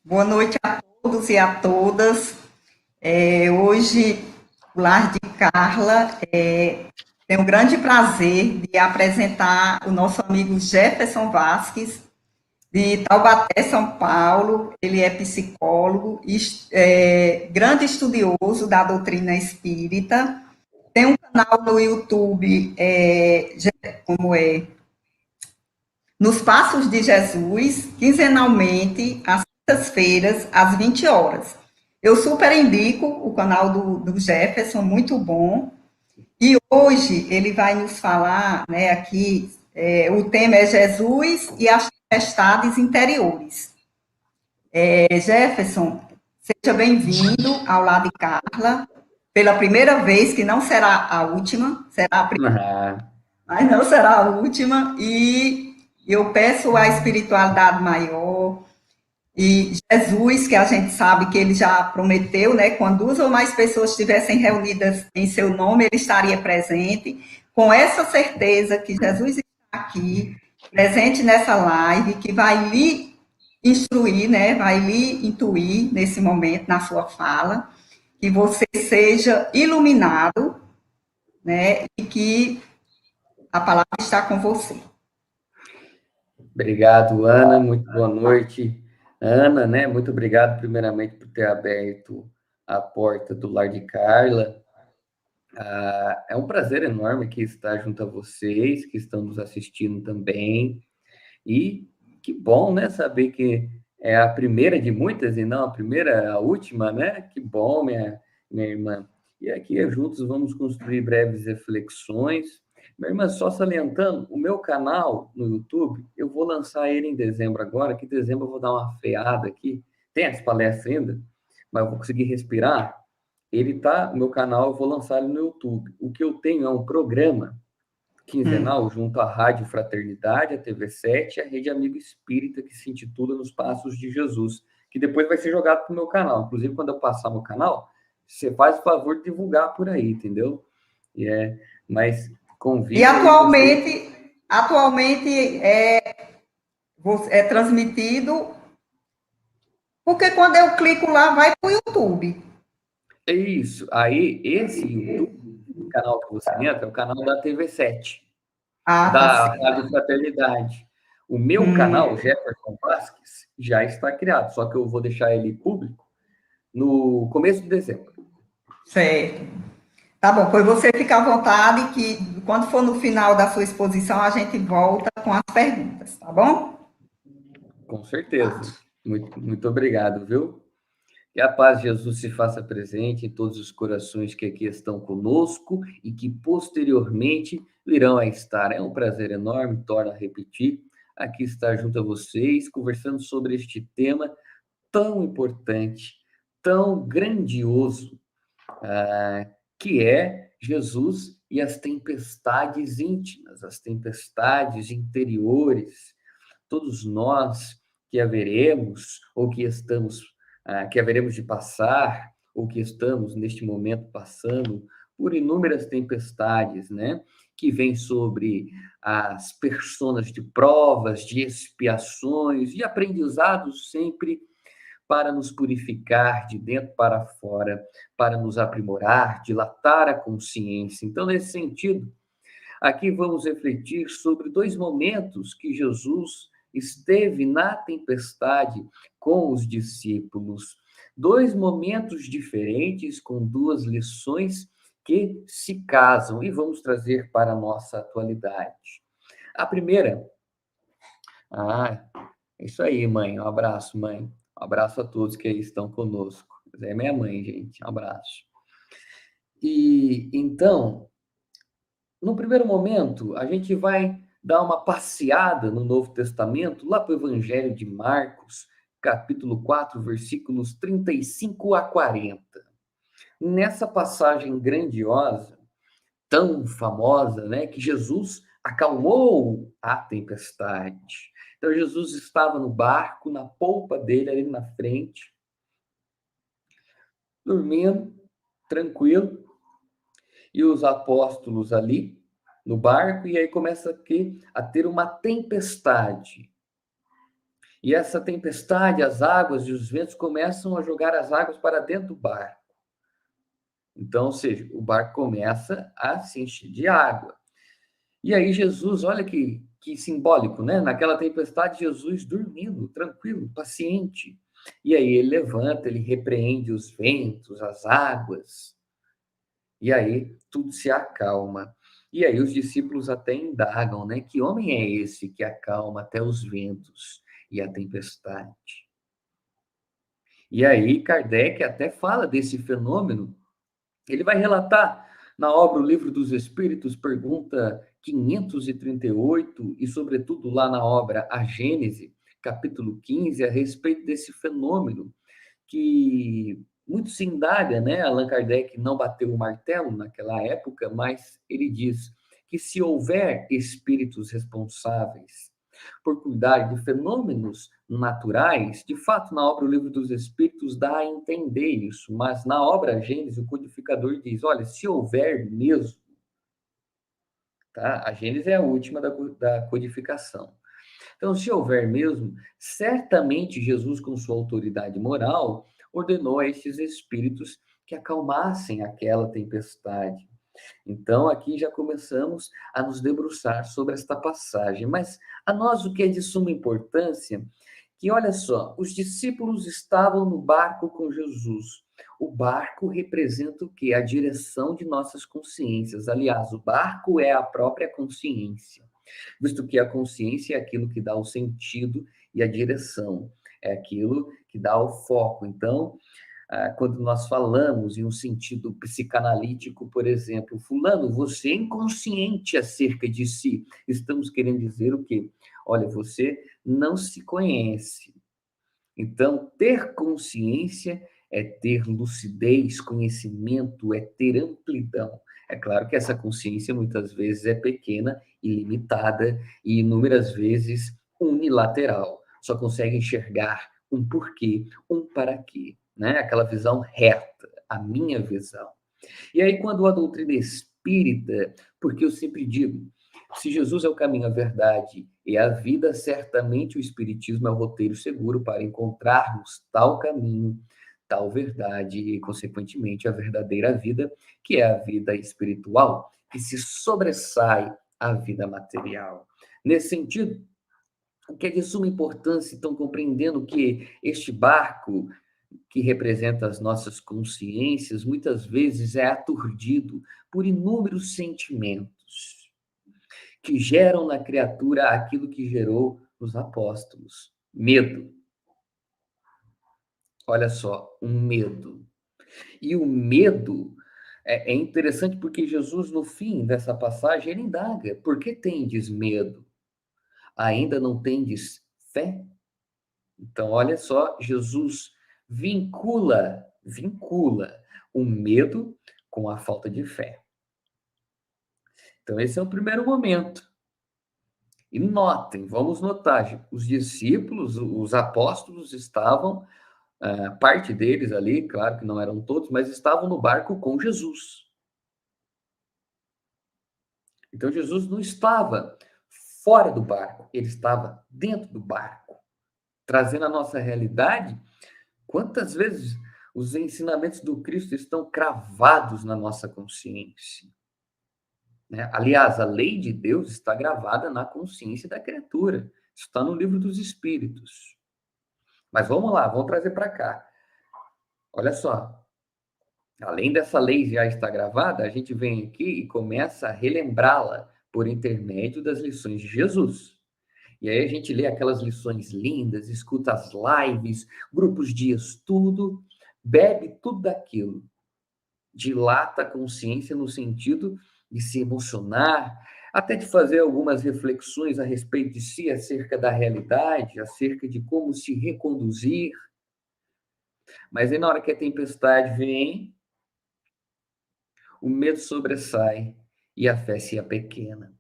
Boa noite a todos e a todas. Hoje, o Lar de Carla tem um grande prazer de apresentar o nosso amigo Jefferson Vasques, de Taubaté, São Paulo. Ele é psicólogo, grande estudioso da doutrina espírita. Tem um canal no YouTube, como é Nos Passos de Jesus, quinzenalmente, às quintas-feiras, às 20 horas. Eu super indico o canal do Jefferson, muito bom. E hoje ele vai nos falar, né, aqui, o tema é Jesus e as tempestades interiores. Jefferson, seja bem-vindo ao lado de Carla, pela primeira vez, que não será a última, será a primeira, Ah, mas não será a última, e eu peço a espiritualidade maior, e Jesus, que a gente sabe que ele já prometeu, né? Quando duas ou mais pessoas estivessem reunidas em seu nome, ele estaria presente. Com essa certeza que Jesus está aqui, presente nessa live, que vai lhe instruir, né? Vai lhe intuir nesse momento, na sua fala, que você seja iluminado, né? E que a palavra está com você. obrigado, Ana. Muito boa noite, Ana, né? Muito obrigado, primeiramente, por ter aberto a porta do Lar de Carla. É um prazer enorme aqui estar junto a vocês que estão nos assistindo também. E que bom, né? Saber que é a primeira de muitas e não a primeira, a última, né? Que bom, minha irmã. E aqui juntos vamos construir breves reflexões. Minha irmã, só salientando, o meu canal no YouTube, eu vou lançar ele em dezembro agora, que em dezembro eu vou dar uma freada aqui. Tem as palestras ainda, mas eu vou conseguir respirar. Ele tá, o meu canal, eu vou lançar ele no YouTube. O que eu tenho é um programa quinzenal junto à Rádio Fraternidade, a TV7 e a Rede Amigo Espírita, que se intitula Nos Passos de Jesus, que depois vai ser jogado para o meu canal. Inclusive, quando eu passar no canal, você faz o favor de divulgar por aí, entendeu? Mas E convido aí você. atualmente é transmitido. Porque quando eu clico lá, vai para o YouTube. É isso. Aí, esse YouTube, canal que você entra, é o canal da TV7, Ah, tá da certo. Rádio Fraternidade. O meu canal, Jefferson Vasques, já está criado, só que eu vou deixar ele público no começo de dezembro. Certo. Tá bom, pois você fica à vontade que quando for no final da sua exposição, a gente volta com as perguntas, tá bom? Com certeza. Muito obrigado, viu? Que a paz de Jesus se faça presente em todos os corações que aqui estão conosco e que posteriormente virão a estar. É um prazer enorme, torno a repetir, aqui estar junto a vocês, conversando sobre este tema tão importante, tão grandioso, que é Jesus e as tempestades íntimas, as tempestades interiores. Todos nós que haveremos ou que estamos, que haveremos de passar ou que estamos neste momento passando por inúmeras tempestades, né? Que vêm sobre as personas de provas, de expiações, de aprendizados sempre para nos purificar de dentro para fora, para nos aprimorar, dilatar a consciência. Então, nesse sentido, aqui vamos refletir sobre dois momentos que Jesus esteve na tempestade com os discípulos. Dois momentos diferentes, com duas lições que se casam e vamos trazer para a nossa atualidade. A primeira, ah, é isso aí, mãe. Um abraço, mãe. Um abraço a todos que aí estão conosco. É minha mãe, gente. Um abraço. E então, no primeiro momento, a gente vai dar uma passeada no Novo Testamento, lá para o Evangelho de Marcos, capítulo 4, versículos 35 a 40. Nessa passagem grandiosa, tão famosa, né, que Jesus acalmou a tempestade. Então, Jesus estava no barco, na polpa dele, ali na frente, dormindo, tranquilo, e os apóstolos ali no barco, e aí começa aqui a ter uma tempestade. E essa tempestade, as águas e os ventos começam a jogar as águas para dentro do barco. Então, ou seja, o barco começa a se encher de água. E aí Jesus, olha que simbólico, né? Naquela tempestade, Jesus dormindo, tranquilo, paciente. E aí ele levanta, ele repreende os ventos, as águas. E aí tudo se acalma. E aí os discípulos até indagam, né? Que homem é esse que acalma até os ventos e a tempestade? E aí Kardec até fala desse fenômeno. Ele vai relatar na obra O Livro dos Espíritos, pergunta 538, e sobretudo lá na obra A Gênese, capítulo 15, a respeito desse fenômeno que muito se indaga, né? Allan Kardec não bateu o martelo naquela época, mas ele diz que se houver espíritos responsáveis por cuidar de fenômenos naturais, de fato, na obra O Livro dos Espíritos dá a entender isso, mas na obra Gênesis, o codificador diz, olha, se houver mesmo, tá? A Gênesis é a última da codificação. Então, se houver mesmo, certamente Jesus, com sua autoridade moral, ordenou a estes espíritos que acalmassem aquela tempestade. Então, aqui já começamos a nos debruçar sobre esta passagem. Mas a nós o que é de suma importância, que olha só, os discípulos estavam no barco com Jesus. O barco representa o quê? A direção de nossas consciências. Aliás, o barco é a própria consciência, visto que a consciência é aquilo que dá o sentido e a direção, é aquilo que dá o foco. Então, quando nós falamos em um sentido psicanalítico, por exemplo, fulano, você é inconsciente acerca de si. Estamos querendo dizer o quê? Olha, você não se conhece. Então, ter consciência é ter lucidez, conhecimento, é ter amplidão. É claro que essa consciência muitas vezes é pequena e limitada e inúmeras vezes unilateral. Só consegue enxergar um porquê, um para quê, né? Aquela visão reta, a minha visão. E aí, quando a doutrina espírita, porque eu sempre digo, se Jesus é o caminho, a verdade e a vida, certamente o Espiritismo é o roteiro seguro para encontrarmos tal caminho, tal verdade e, consequentemente, a verdadeira vida, que é a vida espiritual, que se sobressai à vida material. Nesse sentido, o que é de suma importância, então, compreendendo que este barco que representa as nossas consciências, muitas vezes é aturdido por inúmeros sentimentos que geram na criatura aquilo que gerou nos apóstolos: medo. Olha só, um medo. E o medo é interessante porque Jesus, no fim dessa passagem, ele indaga: por que tendes medo? Ainda não tendes fé? Então, olha só, Jesus vincula o medo com a falta de fé. Então, esse é o primeiro momento. E notem, vamos notar, os discípulos, os apóstolos estavam, parte deles ali, claro que não eram todos, mas estavam no barco com Jesus. Então, Jesus não estava fora do barco, ele estava dentro do barco, trazendo a nossa realidade. Quantas vezes os ensinamentos do Cristo estão cravados na nossa consciência, né? Aliás, a lei de Deus está gravada na consciência da criatura. Isso está no Livro dos Espíritos. Mas vamos lá, vamos trazer para cá. Olha só, além dessa lei já estar gravada, a gente vem aqui e começa a relembrá-la por intermédio das lições de Jesus. E aí a gente lê aquelas lições lindas, escuta as lives, grupos de estudo, bebe tudo daquilo, dilata a consciência no sentido de se emocionar, até de fazer algumas reflexões a respeito de si, acerca da realidade, acerca de como se reconduzir. Mas aí na hora que a tempestade vem, o medo sobressai e a fé se apequena.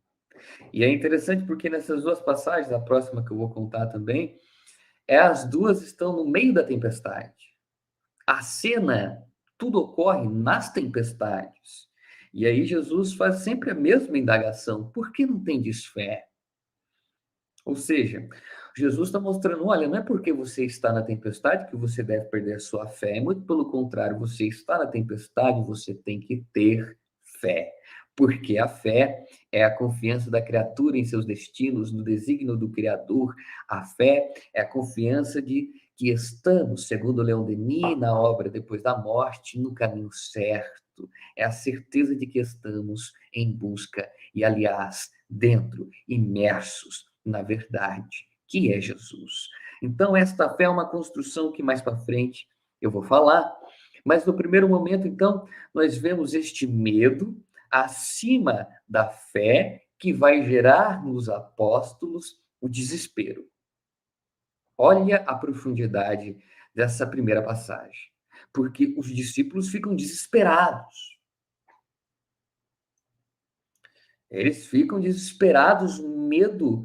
E é interessante porque nessas duas passagens, a próxima que eu vou contar também, as duas estão no meio da tempestade. A cena, tudo ocorre nas tempestades. E aí Jesus faz sempre a mesma indagação: por que não tendes fé? Ou seja, Jesus está mostrando, olha, não é porque você está na tempestade que você deve perder a sua fé, muito pelo contrário, você está na tempestade, você tem que ter fé, porque a fé é a confiança da criatura em seus destinos, no desígnio do Criador. A fé é a confiança de que estamos, segundo Leon Denis, na obra Depois da Morte, no caminho certo. É a certeza de que estamos em busca e, aliás, dentro, imersos na verdade, que é Jesus. Então, esta fé é uma construção que mais para frente eu vou falar, mas no primeiro momento, então, nós vemos este medo acima da fé que vai gerar nos apóstolos o desespero. Olha a profundidade dessa primeira passagem, porque os discípulos ficam desesperados. Eles ficam desesperados, o medo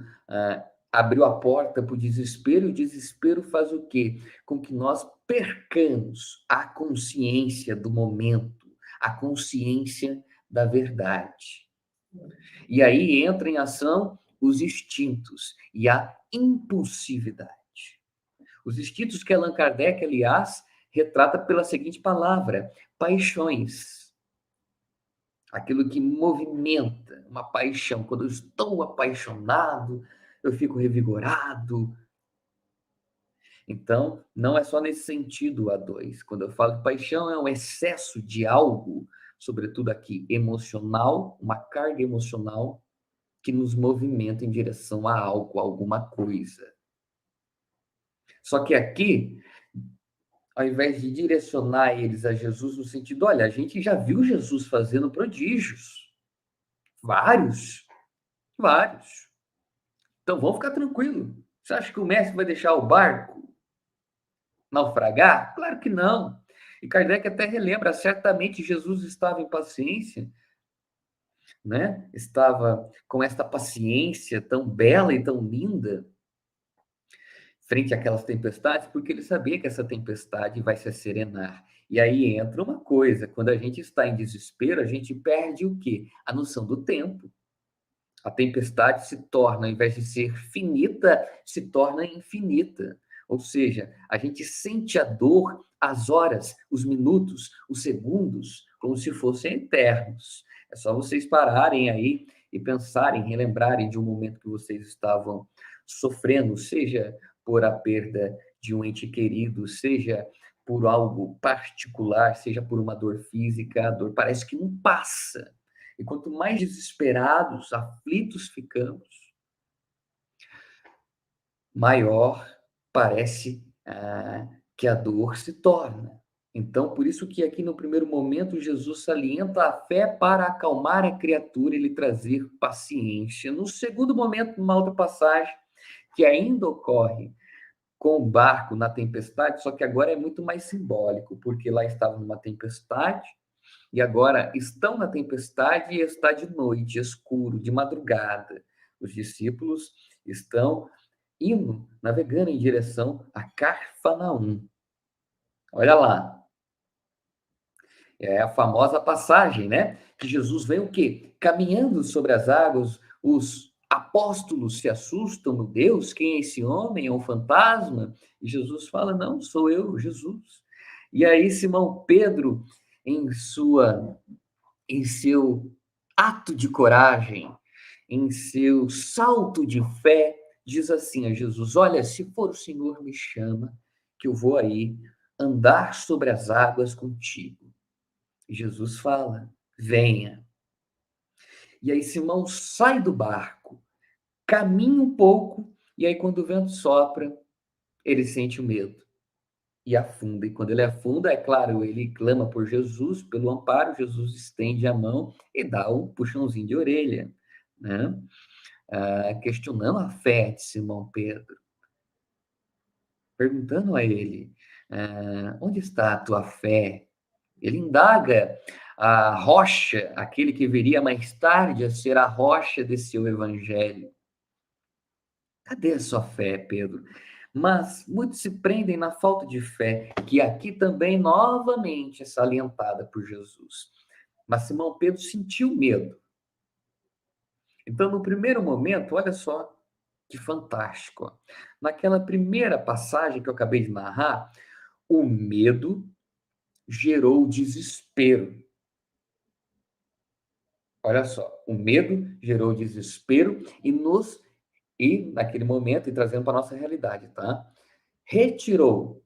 abriu a porta para o desespero, e o desespero faz o quê? Com que nós percamos a consciência do momento, a consciência da verdade. E aí entra em ação os instintos e a impulsividade. Os instintos que Allan Kardec, aliás, retrata pela seguinte palavra: paixões. Aquilo que movimenta, uma paixão. Quando eu estou apaixonado, eu fico revigorado. Então, não é só nesse sentido a dois. Quando eu falo de paixão, é um excesso de algo, sobretudo aqui emocional, uma carga emocional que nos movimenta em direção a algo, a alguma coisa. Só que aqui, ao invés de direcionar eles a Jesus no sentido, olha, a gente já viu Jesus fazendo prodígios. Vários. Vários. Então, vamos ficar tranquilo. Você acha que o mestre vai deixar o barco naufragar? Claro que não. E Kardec até relembra, certamente Jesus estava em paciência, né? Estava com esta paciência tão bela e tão linda frente àquelas tempestades, porque ele sabia que essa tempestade vai se serenar. E aí entra uma coisa, quando a gente está em desespero, a gente perde o quê? A noção do tempo. A tempestade se torna, ao invés de ser finita, se torna infinita. Ou seja, a gente sente a dor, as horas, os minutos, os segundos, como se fossem eternos. É só vocês pararem aí e pensarem, relembrarem de um momento que vocês estavam sofrendo, seja por a perda de um ente querido, seja por algo particular, seja por uma dor física, a dor parece que não passa. E quanto mais desesperados, aflitos ficamos, maior parece que a dor se torna. Então, por isso que aqui no primeiro momento Jesus salienta a fé para acalmar a criatura e lhe trazer paciência. No segundo momento, numa outra passagem, que ainda ocorre com o barco na tempestade, só que agora é muito mais simbólico, porque lá estava numa tempestade, e agora estão na tempestade e está de noite, escuro, de madrugada. Os discípulos estão indo, navegando em direção a Carfanaum. Olha lá. É a famosa passagem, né? Que Jesus vem o quê? Caminhando sobre as águas, os apóstolos se assustam, meu Deus, quem é esse homem? É um fantasma? E Jesus fala, não, sou eu, Jesus. E aí Simão Pedro, em seu ato de coragem, em seu salto de fé, diz assim a Jesus: olha, se for o Senhor, me chama, que eu vou aí andar sobre as águas contigo. E Jesus fala: venha. E aí Simão sai do barco, caminha um pouco, e aí quando o vento sopra, ele sente o medo e afunda. E quando ele afunda, é claro, ele clama por Jesus, pelo amparo, Jesus estende a mão e dá um puxãozinho de orelha, né? Questionando a fé de Simão Pedro, perguntando a ele, onde está a tua fé? Ele indaga a rocha, aquele que viria mais tarde a ser a rocha desse seu evangelho. Cadê a sua fé, Pedro? Mas muitos se prendem na falta de fé, que aqui também novamente é salientada por Jesus. Mas Simão Pedro sentiu medo. Então, no primeiro momento, olha só Que fantástico. Ó. Naquela primeira passagem que eu acabei de narrar, o medo gerou desespero. Olha só, o medo gerou desespero e naquele momento, e trazendo para a nossa realidade, tá? Retirou,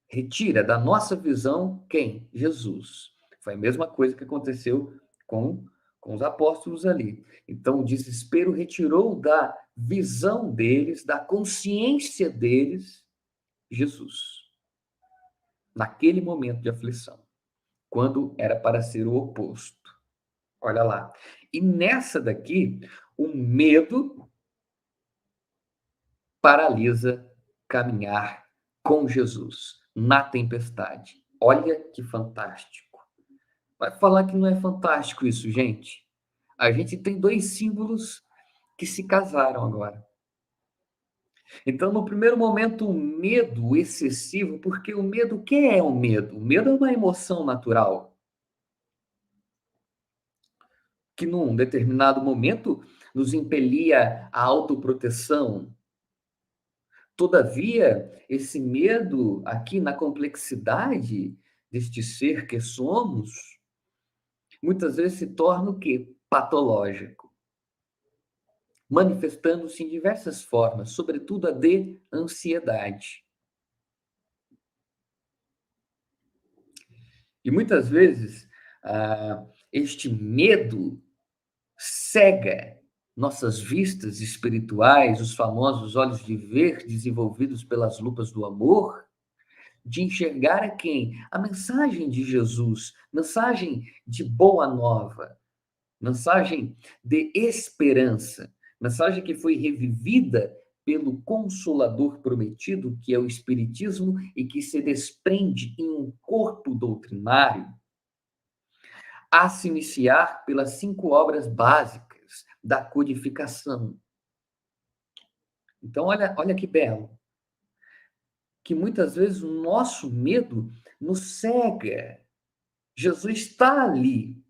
retira da nossa visão quem? Jesus. Foi a mesma coisa que aconteceu com, com os apóstolos ali. Então, o desespero retirou da visão deles, da consciência deles, Jesus. Naquele momento de aflição, quando era para ser o oposto. Olha lá. E nessa daqui, o medo paralisa caminhar com Jesus na tempestade. Olha que fantástico. Vai falar que não é fantástico isso, gente? A gente tem dois símbolos que se casaram agora. Então, no primeiro momento, o medo excessivo, porque o medo, o que é o medo? O medo é uma emoção natural que num determinado momento nos impelia à autoproteção. Todavia, esse medo aqui na complexidade deste ser que somos, muitas vezes se torna o quê? Patológico, manifestando-se em diversas formas, sobretudo a de ansiedade. E muitas vezes, este medo cega nossas vistas espirituais, os famosos olhos de ver desenvolvidos pelas lupas do amor, de enxergar a quem? A mensagem de Jesus, mensagem de boa nova, mensagem de esperança, mensagem que foi revivida pelo Consolador prometido, que é o Espiritismo, e que se desprende em um corpo doutrinário, a se iniciar pelas 5 obras básicas da codificação. Então, olha que belo, que muitas vezes o nosso medo nos cega. Jesus está ali.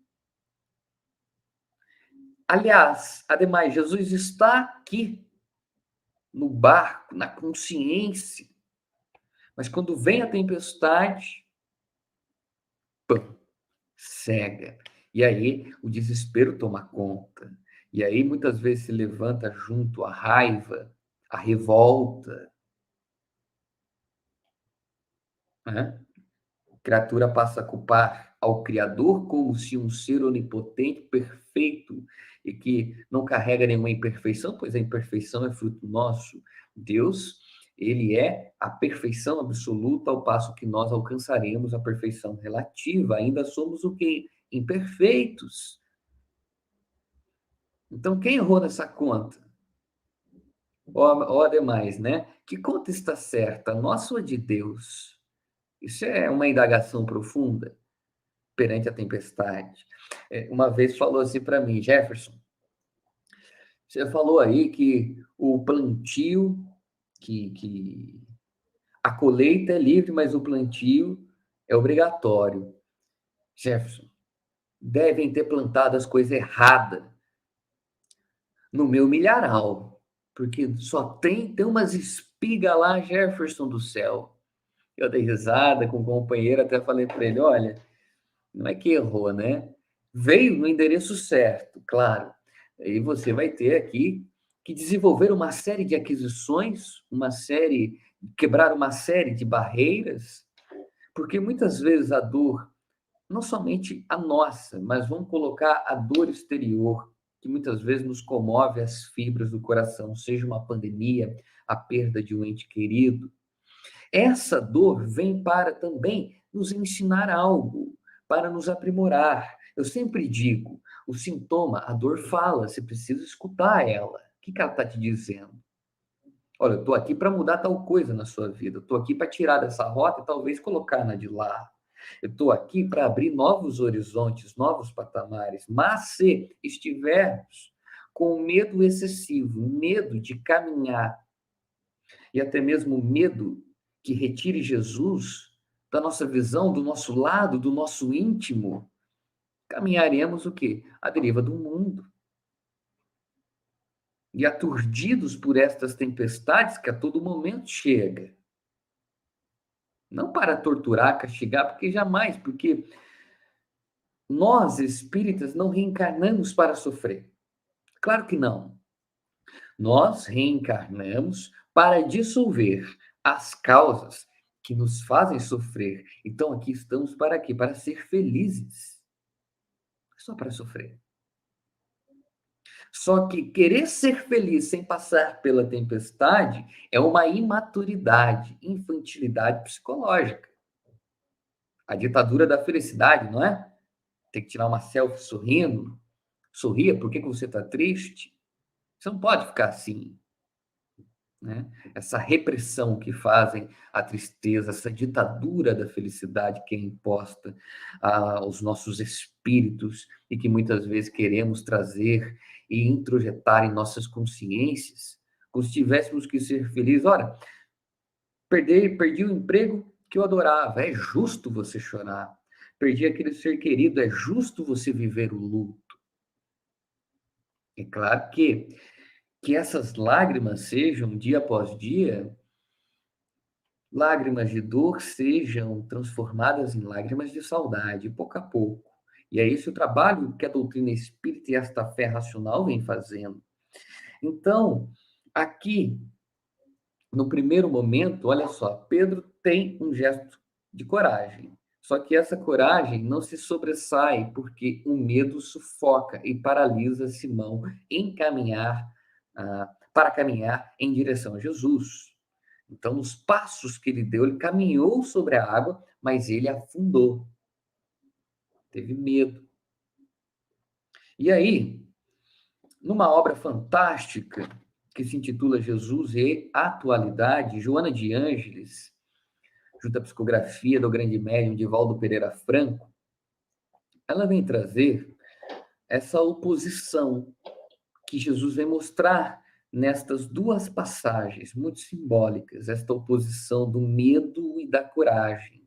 Aliás, ademais, Jesus está aqui, no barco, na consciência. Mas quando vem a tempestade, pum, cega. E aí o desespero toma conta. E aí muitas vezes se levanta junto a raiva, a revolta, né? A criatura passa a culpar ao Criador como se um ser onipotente, perfeito, e que não carrega nenhuma imperfeição, pois a imperfeição é fruto nosso. Deus, ele é a perfeição absoluta, ao passo que nós alcançaremos a perfeição relativa. Ainda somos o quê? Imperfeitos. Então, quem errou nessa conta? Ou ademais, né? Que conta está certa, nossa ou a de Deus? Isso é uma indagação profunda perante a tempestade. Uma vez falou assim para mim, Jefferson, você falou aí que o plantio, que a colheita é livre, mas o plantio é obrigatório. Jefferson, devem ter plantado as coisas erradas no meu milharal, porque só tem umas espigas lá, Jefferson do céu. Eu dei risada com o companheiro, até falei para ele, olha, não é que errou, né? Veio no endereço certo, claro. E você vai ter aqui que desenvolver uma série de aquisições, quebrar uma série de barreiras, porque muitas vezes a dor, não somente a nossa, mas vamos colocar a dor exterior, que muitas vezes nos comove as fibras do coração, seja uma pandemia, a perda de um ente querido. Essa dor vem para também nos ensinar algo, para nos aprimorar. Eu sempre digo, o sintoma, a dor fala, você precisa escutar ela. O que ela está te dizendo? Olha, eu estou aqui para mudar tal coisa na sua vida. Eu estou aqui para tirar dessa rota e talvez colocar na de lá. Eu estou aqui para abrir novos horizontes, novos patamares. Mas se estivermos com medo excessivo, medo de caminhar e até mesmo medo que retire Jesus da nossa visão, do nosso lado, do nosso íntimo, caminharemos o quê? A deriva do mundo. e aturdidos por estas tempestades que a todo momento chega. Não para torturar, castigar, porque nós, espíritas, não reencarnamos para sofrer. Claro que não. Nós reencarnamos para dissolver as causas que nos fazem sofrer. Então, aqui estamos para quê? Para ser felizes. Só para sofrer. Só que querer ser feliz sem passar pela tempestade é uma imaturidade, infantilidade psicológica. A ditadura da felicidade, não é? Tem que tirar uma selfie sorrindo. Sorria, por que você está triste? Você não pode ficar assim. Né? Essa repressão que fazem a tristeza, essa ditadura da felicidade que é imposta aos nossos espíritos e que muitas vezes queremos trazer e introjetar em nossas consciências, como se tivéssemos que ser felizes. Ora, perdi o emprego que eu adorava, é justo você chorar. Perdi aquele ser querido, é justo você viver o luto. É claro que essas lágrimas sejam, dia após dia, lágrimas de dor sejam transformadas em lágrimas de saudade, pouco a pouco. E é esse o trabalho que a doutrina espírita e esta fé racional vem fazendo. Então, aqui, no primeiro momento, olha só, Pedro tem um gesto de coragem. Só que essa coragem não se sobressai porque o medo sufoca e paralisa Simão em para caminhar em direção a Jesus. Então, nos passos que ele deu, ele caminhou sobre a água, mas ele afundou. Teve medo. E aí, numa obra fantástica que se intitula Jesus e Atualidade, Joana de Ângeles, junto à psicografia do grande médium Divaldo Pereira Franco, ela vem trazer essa oposição que Jesus vem mostrar nestas duas passagens muito simbólicas, esta oposição do medo e da coragem.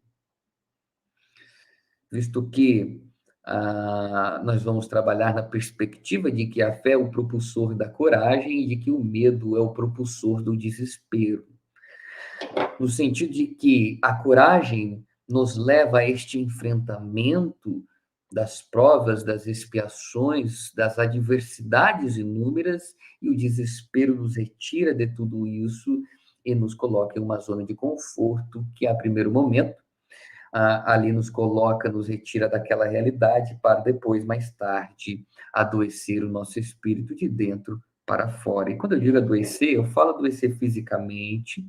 Visto que nós vamos trabalhar na perspectiva de que a fé é o propulsor da coragem e de que o medo é o propulsor do desespero. No sentido de que a coragem nos leva a este enfrentamento das provas, das expiações, das adversidades inúmeras, e o desespero nos retira de tudo isso e nos coloca em uma zona de conforto que, a primeiro momento, ali nos coloca, nos retira daquela realidade para depois, mais tarde, adoecer o nosso espírito de dentro para fora. E quando eu digo adoecer, eu falo adoecer fisicamente,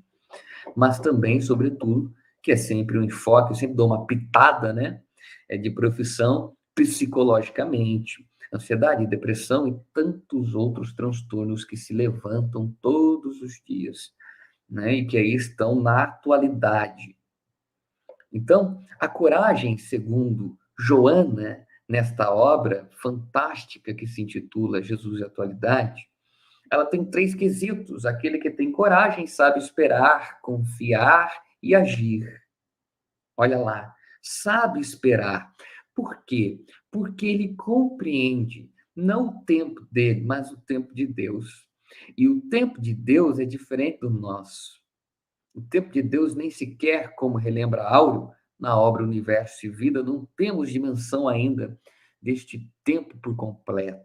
mas também, sobretudo, que é sempre um enfoque, eu sempre dou uma pitada, né, de profissão, psicologicamente, ansiedade, depressão e tantos outros transtornos que se levantam todos os dias, né, e que aí estão na atualidade. Então, a coragem, segundo Joana, nesta obra fantástica que se intitula Jesus e Atualidade, ela tem 3 quesitos. Aquele que tem coragem sabe esperar, confiar e agir. Olha lá, sabe esperar. Por quê? Porque ele compreende não o tempo dele, mas o tempo de Deus. E o tempo de Deus é diferente do nosso. O tempo de Deus nem sequer, como relembra Áureo, na obra Universo e Vida, não temos dimensão ainda deste tempo por completo.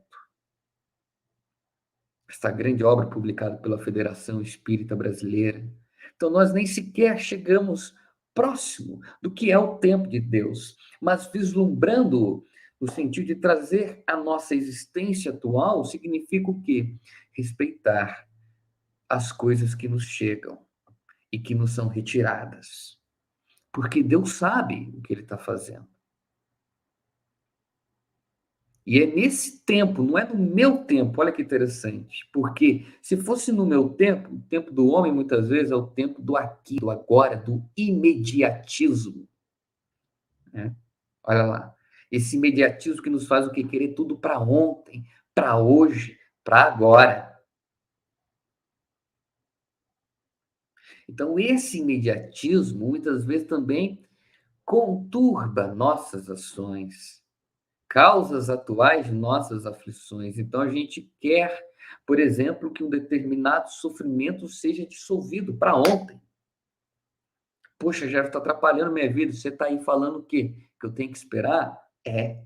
Esta grande obra publicada pela Federação Espírita Brasileira. Então, nós nem sequer chegamos próximo do que é o tempo de Deus, mas vislumbrando no sentido de trazer a nossa existência atual, significa o quê? Respeitar as coisas que nos chegam e que nos são retiradas. Porque Deus sabe o que ele está fazendo. E é nesse tempo, não é no meu tempo, olha que interessante. Porque se fosse no meu tempo, o tempo do homem muitas vezes é o tempo do aqui, do agora, do imediatismo. Né? Olha lá. Esse imediatismo que nos faz o quê? Querer tudo para ontem, para hoje, para agora. Então, esse imediatismo, muitas vezes, também conturba nossas ações, causas atuais de nossas aflições. Então, a gente quer Por exemplo, que um determinado sofrimento seja dissolvido para ontem. Poxa, já está atrapalhando minha vida. Você está aí falando o quê? Que eu tenho que esperar? É.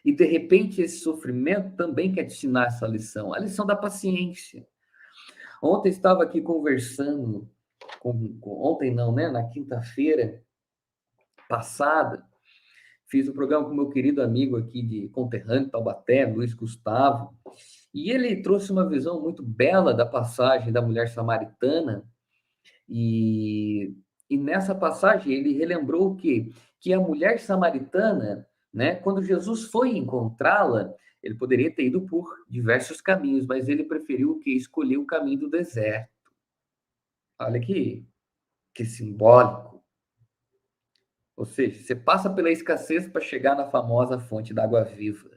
E, de repente, esse sofrimento também quer te ensinar essa lição. A lição da paciência. Ontem estava aqui conversando, ontem não, né? Na quinta-feira passada, fiz um programa com meu querido amigo aqui de conterrâneo, Taubaté, Luiz Gustavo, e ele trouxe uma visão muito bela da passagem da mulher samaritana, e nessa passagem ele relembrou o quê? Que a mulher samaritana, né, quando Jesus foi encontrá-la, ele poderia ter ido por diversos caminhos, mas ele preferiu o quê? Escolher o caminho do deserto. Olha que simbólico. Ou seja, você passa pela escassez para chegar na famosa fonte da água viva,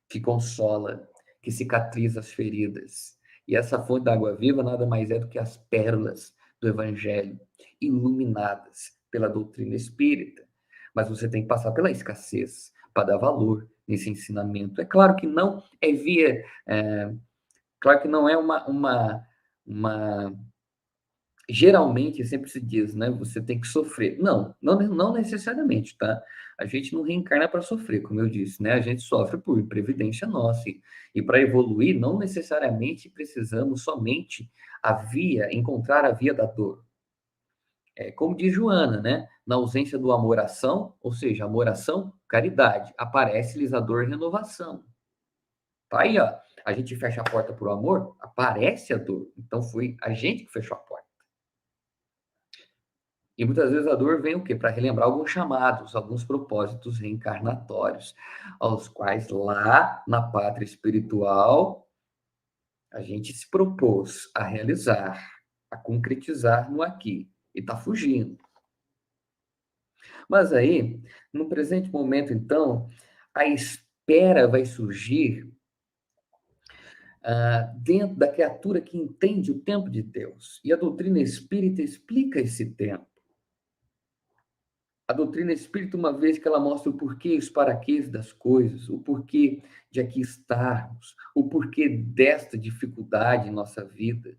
que consola, que cicatriza as feridas. E essa fonte da água viva nada mais é do que as pérolas do Evangelho, iluminadas pela doutrina espírita. Mas você tem que passar pela escassez para dar valor nesse ensinamento. É claro que não é claro que não é uma geralmente sempre se diz, né? Você tem que sofrer. Não necessariamente, tá? A gente não reencarna para sofrer, como eu disse, né? A gente sofre por previdência nossa. E para evoluir, não necessariamente precisamos somente encontrar a via da dor. É como diz Joana, né? Na ausência do amor, ação, ou seja, amor, ação, caridade. Aparece-lhes a dor e renovação. Tá aí, ó. A gente fecha a porta para o amor, aparece a dor. Então foi a gente que fechou a porta. E muitas vezes a dor vem o quê? Para relembrar alguns chamados, alguns propósitos reencarnatórios, aos quais lá na pátria espiritual a gente se propôs a realizar, a concretizar no aqui, e está fugindo. Mas aí, no presente momento, então, a espera vai surgir dentro da criatura que entende o tempo de Deus. E a doutrina espírita explica esse tempo. A doutrina espírita, uma vez que ela mostra o porquê e os paraquês das coisas, o porquê de aqui estarmos, o porquê desta dificuldade em nossa vida,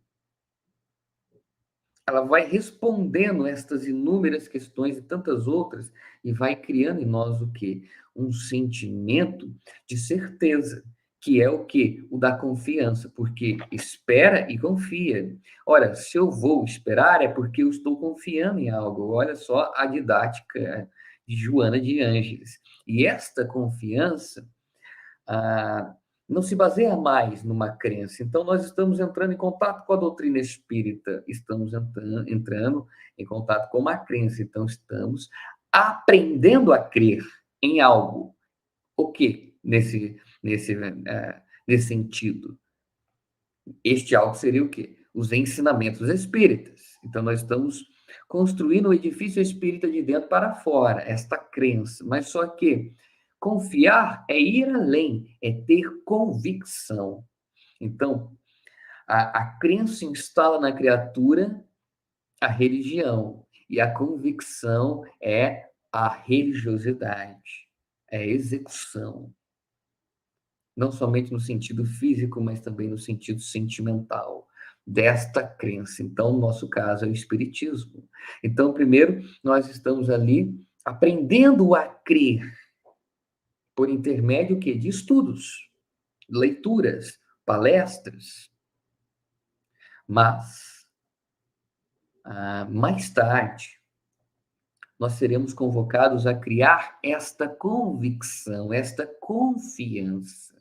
ela vai respondendo estas inúmeras questões e tantas outras e vai criando em nós o quê? Um sentimento de certeza, que é o quê? O da confiança, porque espera e confia. Ora, se eu vou esperar é porque eu estou confiando em algo. Olha só a didática de Joana de Ângeles. E esta confiança não se baseia mais numa crença. Então, nós estamos entrando em contato com a doutrina espírita, estamos entrando em contato com uma crença, então estamos aprendendo a crer em algo. O que nesse sentido? Este algo seria o quê? Os ensinamentos espíritas. Então, nós estamos construindo o edifício espírita de dentro para fora, esta crença. Mas só que confiar é ir além, é ter convicção. Então, a crença instala na criatura a religião, e a convicção é a religiosidade, é a execução. Não somente no sentido físico, mas também no sentido sentimental desta crença. Então, no nosso caso, é o espiritismo. Então, primeiro, nós estamos ali aprendendo a crer por intermédio de estudos, leituras, palestras. Mas, mais tarde, nós seremos convocados a criar esta convicção, esta confiança,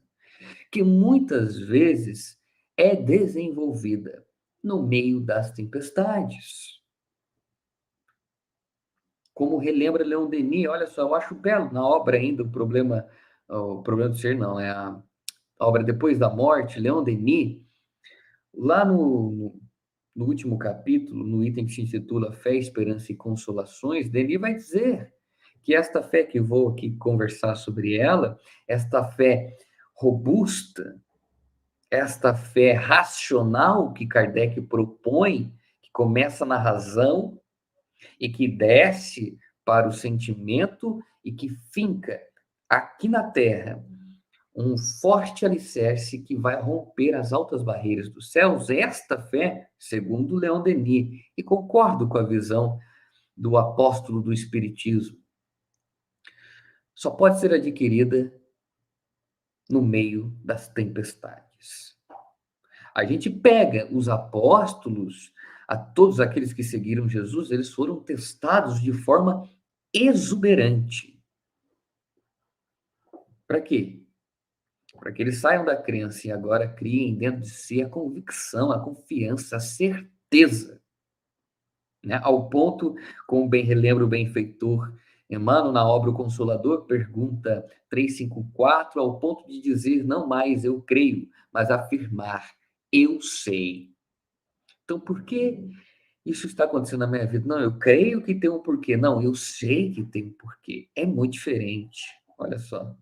que muitas vezes é desenvolvida no meio das tempestades. Como relembra Leon Denis, olha só, eu acho belo na obra ainda o problema do ser, não, é a obra Depois da Morte, Leon Denis, lá no último capítulo, no item que se intitula Fé, Esperança e Consolações, Denis vai dizer que esta fé que vou aqui conversar sobre ela, esta fé robusta, esta fé racional que Kardec propõe, que começa na razão e que desce para o sentimento e que finca aqui na Terra um forte alicerce que vai romper as altas barreiras dos céus. Esta fé, segundo Leon Denis, e concordo com a visão do apóstolo do Espiritismo, só pode ser adquirida no meio das tempestades. A gente pega os apóstolos, a todos aqueles que seguiram Jesus, eles foram testados de forma exuberante. Para quê? Para que eles saiam da crença e agora criem dentro de si a convicção, a confiança, a certeza, né? Ao ponto, como bem relembra o benfeitor Emmanuel na obra O Consolador, pergunta 354, ao ponto de dizer não mais eu creio, mas afirmar eu sei. Então, por que isso está acontecendo na minha vida? Não, eu creio que tem um porquê. Não, eu sei que tem um porquê. É muito diferente. Olha só.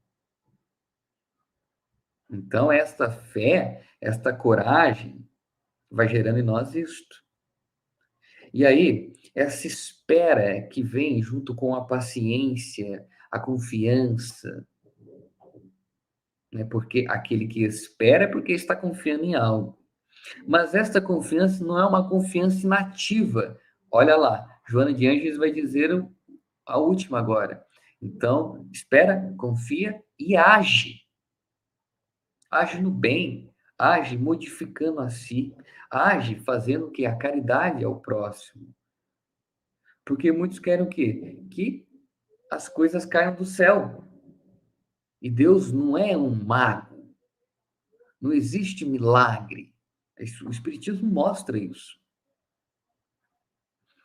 Então, esta fé, esta coragem, vai gerando em nós isto. E aí, essa espera que vem junto com a paciência, a confiança, né? Porque aquele que espera é porque está confiando em algo. Mas esta confiança não é uma confiança inativa. Olha lá, Joana de Ângeles vai dizer a última agora. Então, espera, confia e age. Age no bem, age modificando a si, age fazendo o que? A caridade ao próximo. Porque muitos querem o quê? Que as coisas caiam do céu. E Deus não é um mago. Não existe milagre. O Espiritismo mostra isso.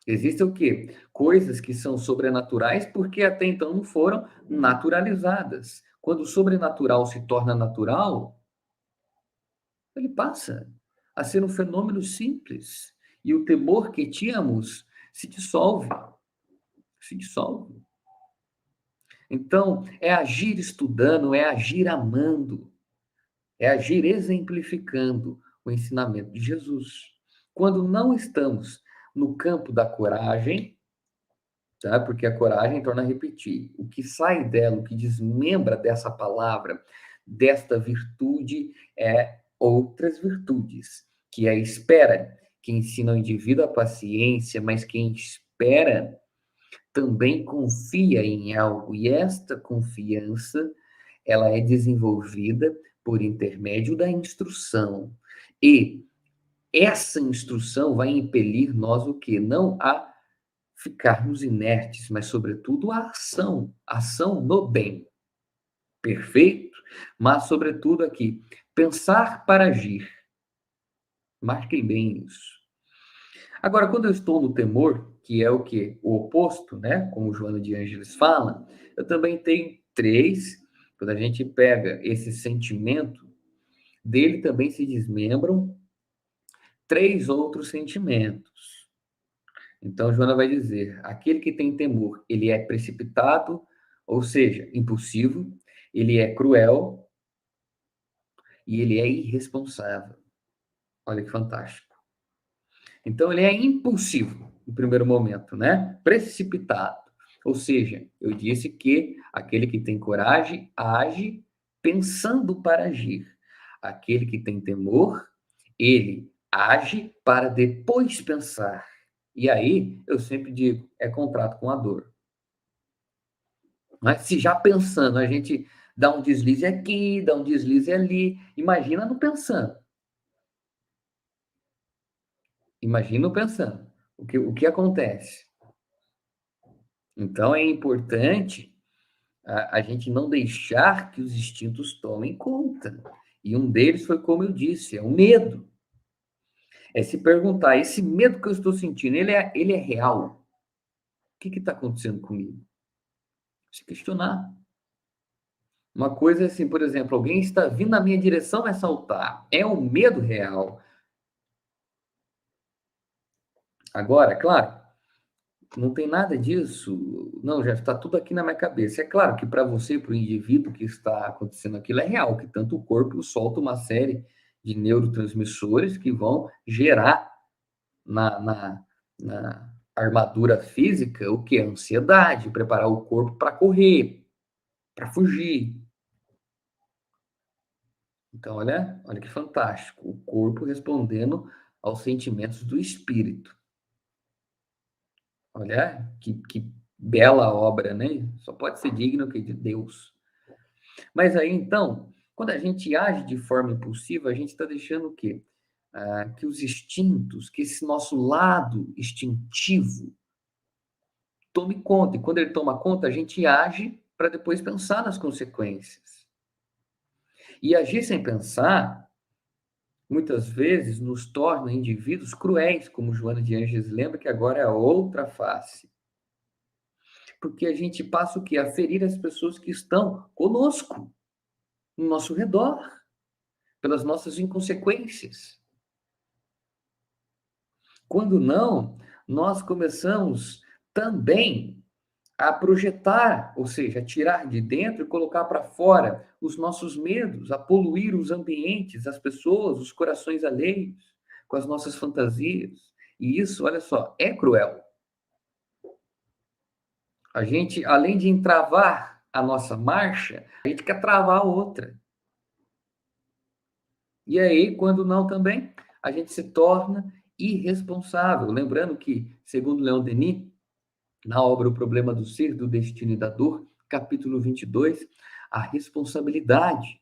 Existem o quê? Coisas que são sobrenaturais porque até então não foram naturalizadas. Quando o sobrenatural se torna natural, ele passa a ser um fenômeno simples. E o temor que tínhamos se dissolve. Se dissolve. Então, é agir estudando, é agir amando, é agir exemplificando o ensinamento de Jesus. Quando não estamos no campo da coragem, tá? Porque a coragem torna a repetir. O que sai dela, o que desmembra dessa palavra, desta virtude, é outras virtudes, que é a espera, que ensina o indivíduo a paciência, mas quem espera também confia em algo, e esta confiança, ela é desenvolvida por intermédio da instrução. E essa instrução vai impelir nós o quê? Não a ficarmos inertes, mas sobretudo a ação no bem. Perfeito? Mas sobretudo aqui, pensar para agir. Marquem bem isso. Agora, quando eu estou no temor, que é o quê? O oposto, né? Como Joana de Ângeles fala, eu também tenho três. Quando a gente pega esse sentimento, dele também se desmembram três outros sentimentos. Então, Joana vai dizer: aquele que tem temor, ele é precipitado, ou seja, impulsivo, ele é cruel e ele é irresponsável. Olha que fantástico. Então, ele é impulsivo, no primeiro momento, né? Precipitado. Ou seja, eu disse que aquele que tem coragem age pensando para agir. Aquele que tem temor, ele age para depois pensar. E aí, eu sempre digo, é contrato com a dor. Mas se já pensando, a gente dá um deslize aqui, dá um deslize ali, imagina não pensando. Imagina pensando. O que acontece? Então, é importante a gente não deixar que os instintos tomem conta. E um deles foi, como eu disse, é o medo. É se perguntar, esse medo que eu estou sentindo, ele é real? O que está acontecendo comigo? Se questionar. Uma coisa é assim, por exemplo, alguém está vindo na minha direção me assaltar. É um medo real. Agora, claro, não tem nada disso. Não, já está tudo aqui na minha cabeça. É claro que para você, para o indivíduo que está acontecendo aquilo, é real, que tanto o corpo solta uma série de neurotransmissores que vão gerar na armadura física o que? Ansiedade, preparar o corpo para correr, para fugir. Então, olha que fantástico. O corpo respondendo aos sentimentos do espírito. Olha que bela obra, né? Só pode ser digno que de Deus. Mas aí, então, quando a gente age de forma impulsiva, a gente está deixando o quê? Que os instintos, que esse nosso lado instintivo tome conta. E quando ele toma conta, a gente age para depois pensar nas consequências. E agir sem pensar, muitas vezes, nos torna indivíduos cruéis, como Joana de Ângeles lembra, que agora é a outra face. Porque a gente passa o quê? A ferir as pessoas que estão conosco, no nosso redor, pelas nossas inconsequências. Quando não, nós começamos também a projetar, ou seja, a tirar de dentro e colocar para fora os nossos medos, a poluir os ambientes, as pessoas, os corações alheios, com as nossas fantasias. E isso, olha só, é cruel. A gente, além de entravar a nossa marcha, a gente quer travar a outra. E aí, quando não também, a gente se torna irresponsável. Lembrando que, segundo Leon Denis, na obra O Problema do Ser, do Destino e da Dor, capítulo 22, a responsabilidade,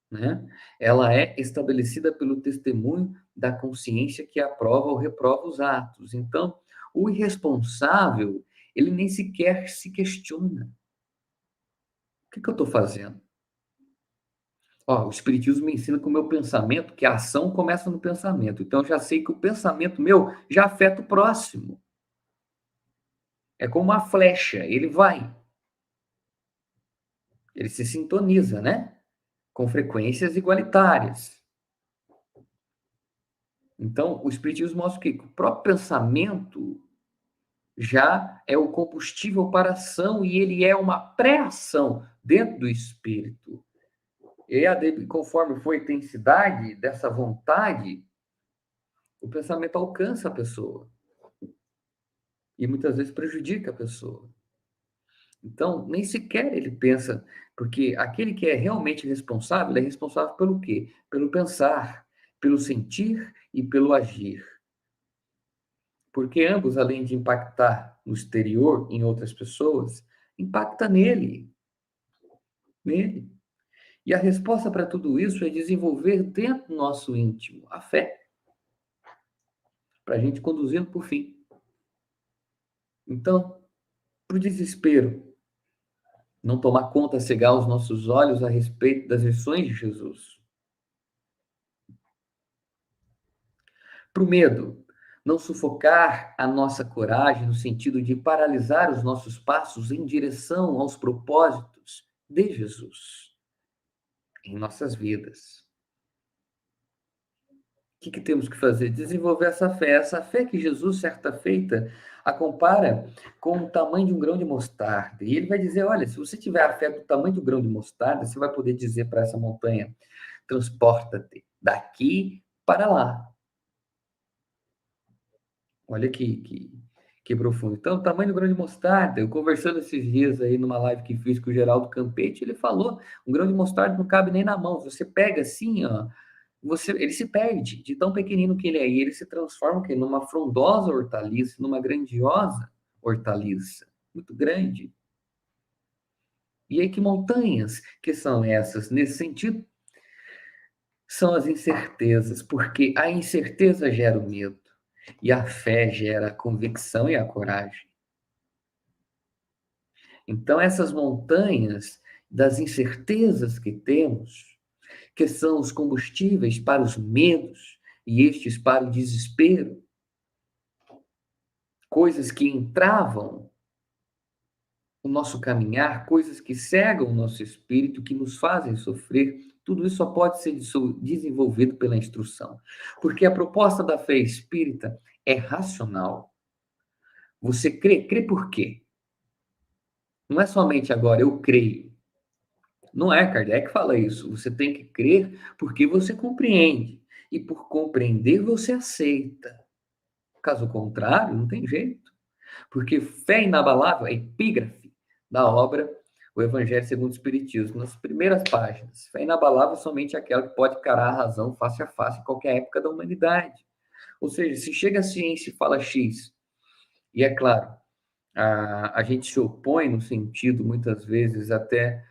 né? Ela é estabelecida pelo testemunho da consciência que aprova ou reprova os atos. Então, o irresponsável, ele nem sequer se questiona. O que eu estou fazendo? O Espiritismo me ensina com o meu pensamento que a ação começa no pensamento. Então, eu já sei que o pensamento meu já afeta o próximo. É como uma flecha, ele vai. Ele se sintoniza, né? Com frequências igualitárias. Então, o Espiritismo mostra que o próprio pensamento já é o combustível para a ação e ele é uma pré-ação dentro do espírito. E conforme for a intensidade dessa vontade, o pensamento alcança a pessoa. E muitas vezes prejudica a pessoa. Então, nem sequer ele pensa, porque aquele que é realmente responsável, ele é responsável pelo quê? Pelo pensar, pelo sentir e pelo agir. Porque ambos, além de impactar no exterior, em outras pessoas, impacta nele. Nele. E a resposta para tudo isso é desenvolver dentro do nosso íntimo a fé. Para a gente conduzindo por fim. Então, para o desespero, não tomar conta, cegar os nossos olhos a respeito das lições de Jesus. Para o medo, não sufocar a nossa coragem no sentido de paralisar os nossos passos em direção aos propósitos de Jesus em nossas vidas. O que temos que fazer? Desenvolver essa fé que Jesus, certa feita, a compara com o tamanho de um grão de mostarda. E ele vai dizer, olha, se você tiver a fé do tamanho do grão de mostarda, você vai poder dizer para essa montanha, transporta-te daqui para lá. Olha que profundo. Então, o tamanho do grão de mostarda, eu conversando esses dias aí numa live que fiz com o Geraldo Campete, ele falou, um grão de mostarda não cabe nem na mão. Você pega assim, ó, ele se perde de tão pequenino que ele é, e ele se transforma numa frondosa hortaliça, numa grandiosa hortaliça, muito grande. E aí que montanhas que são essas? Nesse sentido, são as incertezas, porque a incerteza gera o medo, e a fé gera a convicção e a coragem. Então, essas montanhas das incertezas que temos, que são os combustíveis para os medos e estes para o desespero, coisas que entravam o nosso caminhar, coisas que cegam o nosso espírito, que nos fazem sofrer, tudo isso só pode ser desenvolvido pela instrução. Porque a proposta da fé espírita é racional. Você crê por quê? Não é somente agora, eu creio. Não é, Kardec fala isso. Você tem que crer porque você compreende. E por compreender, você aceita. Caso contrário, não tem jeito. Porque fé inabalável é epígrafe da obra o Evangelho segundo o Espiritismo, nas primeiras páginas. Fé inabalável somente aquela que pode encarar a razão face a face em qualquer época da humanidade. Ou seja, se chega a ciência e fala X, e é claro, a gente se opõe no sentido, muitas vezes, até,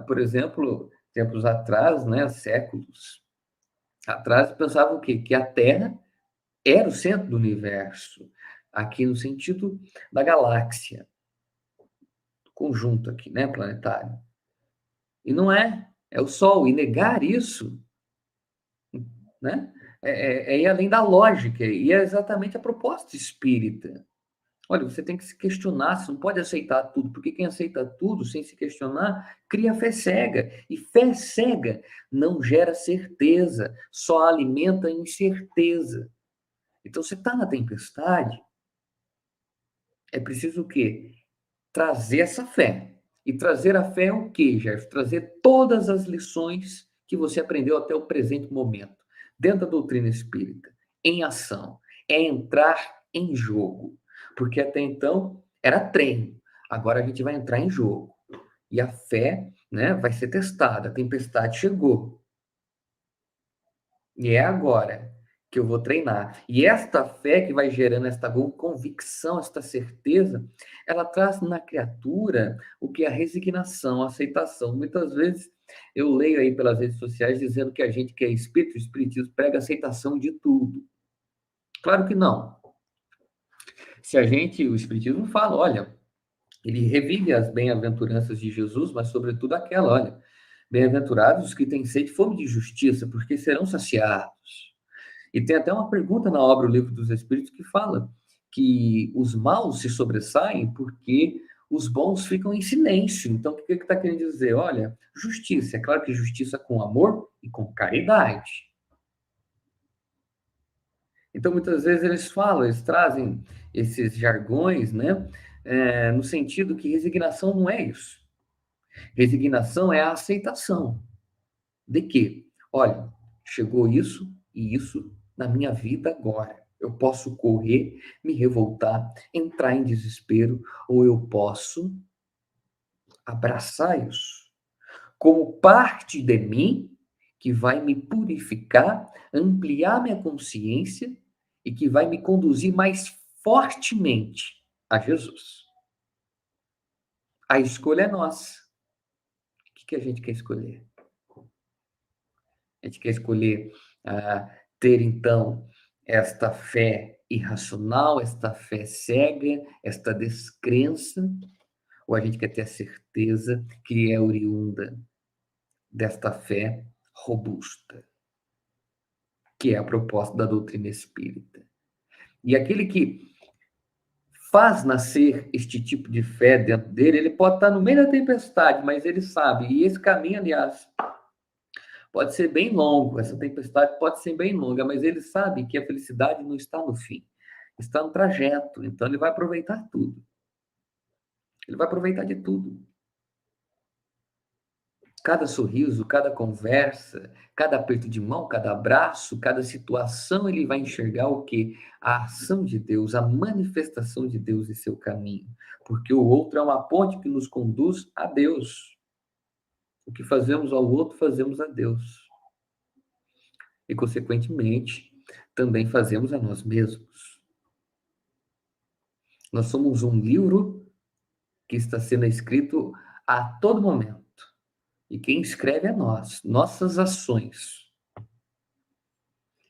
por exemplo, tempos atrás, né, séculos atrás, pensavam o quê? Que a Terra era o centro do universo, aqui no sentido da galáxia, conjunto aqui, né, planetário. E não é, é o Sol. E negar isso, né, é ir além da lógica, e é exatamente a proposta espírita. Olha, você tem que se questionar, você não pode aceitar tudo, porque quem aceita tudo sem se questionar cria fé cega. E fé cega não gera certeza, só alimenta a incerteza. Então, você está na tempestade, é preciso o quê? Trazer essa fé. E trazer a fé é o quê, Jeff? Trazer todas as lições que você aprendeu até o presente momento, dentro da doutrina espírita, em ação. É entrar em jogo. Porque até então era treino. Agora a gente vai entrar em jogo. E a fé, né, vai ser testada. A tempestade chegou. E é agora que eu vou treinar. E esta fé que vai gerando esta convicção, esta certeza, ela traz na criatura o que é a resignação, a aceitação. Muitas vezes eu leio aí pelas redes sociais dizendo que a gente que é espírito, o espiritismo prega aceitação de tudo. Claro que não. Se a gente, o espiritismo fala, olha, ele revive as bem-aventuranças de Jesus, mas sobretudo aquela, olha, bem-aventurados os que têm sede e fome de justiça, porque serão saciados. E tem até uma pergunta na obra O Livro dos Espíritos que fala que os maus se sobressaem porque os bons ficam em silêncio. Então, o que está querendo dizer? Olha, justiça. É claro que justiça com amor e com caridade. Então, muitas vezes eles falam, eles trazem esses jargões, né? No sentido que resignação não é isso. Resignação é a aceitação de que, olha, chegou isso e isso na minha vida agora. Eu posso correr, me revoltar, entrar em desespero, ou eu posso abraçar isso como parte de mim que vai me purificar, ampliar minha consciência e que vai me conduzir mais fortemente a Jesus. A escolha é nossa. O que a gente quer escolher? A gente quer escolher ter, então, esta fé irracional, esta fé cega, esta descrença, ou a gente quer ter a certeza que é oriunda desta fé robusta, que é a proposta da doutrina espírita. E aquele que faz nascer este tipo de fé dentro dele, ele pode estar no meio da tempestade, mas ele sabe, e esse caminho, aliás, pode ser bem longo, essa tempestade pode ser bem longa, mas ele sabe que a felicidade não está no fim, está no trajeto, então ele vai aproveitar tudo. Ele vai aproveitar de tudo. Cada sorriso, cada conversa, cada aperto de mão, cada abraço, cada situação, ele vai enxergar o quê? A ação de Deus, a manifestação de Deus em seu caminho. Porque o outro é uma ponte que nos conduz a Deus. O que fazemos ao outro, fazemos a Deus. E, consequentemente, também fazemos a nós mesmos. Nós somos um livro que está sendo escrito a todo momento. E quem escreve é nós, nossas ações.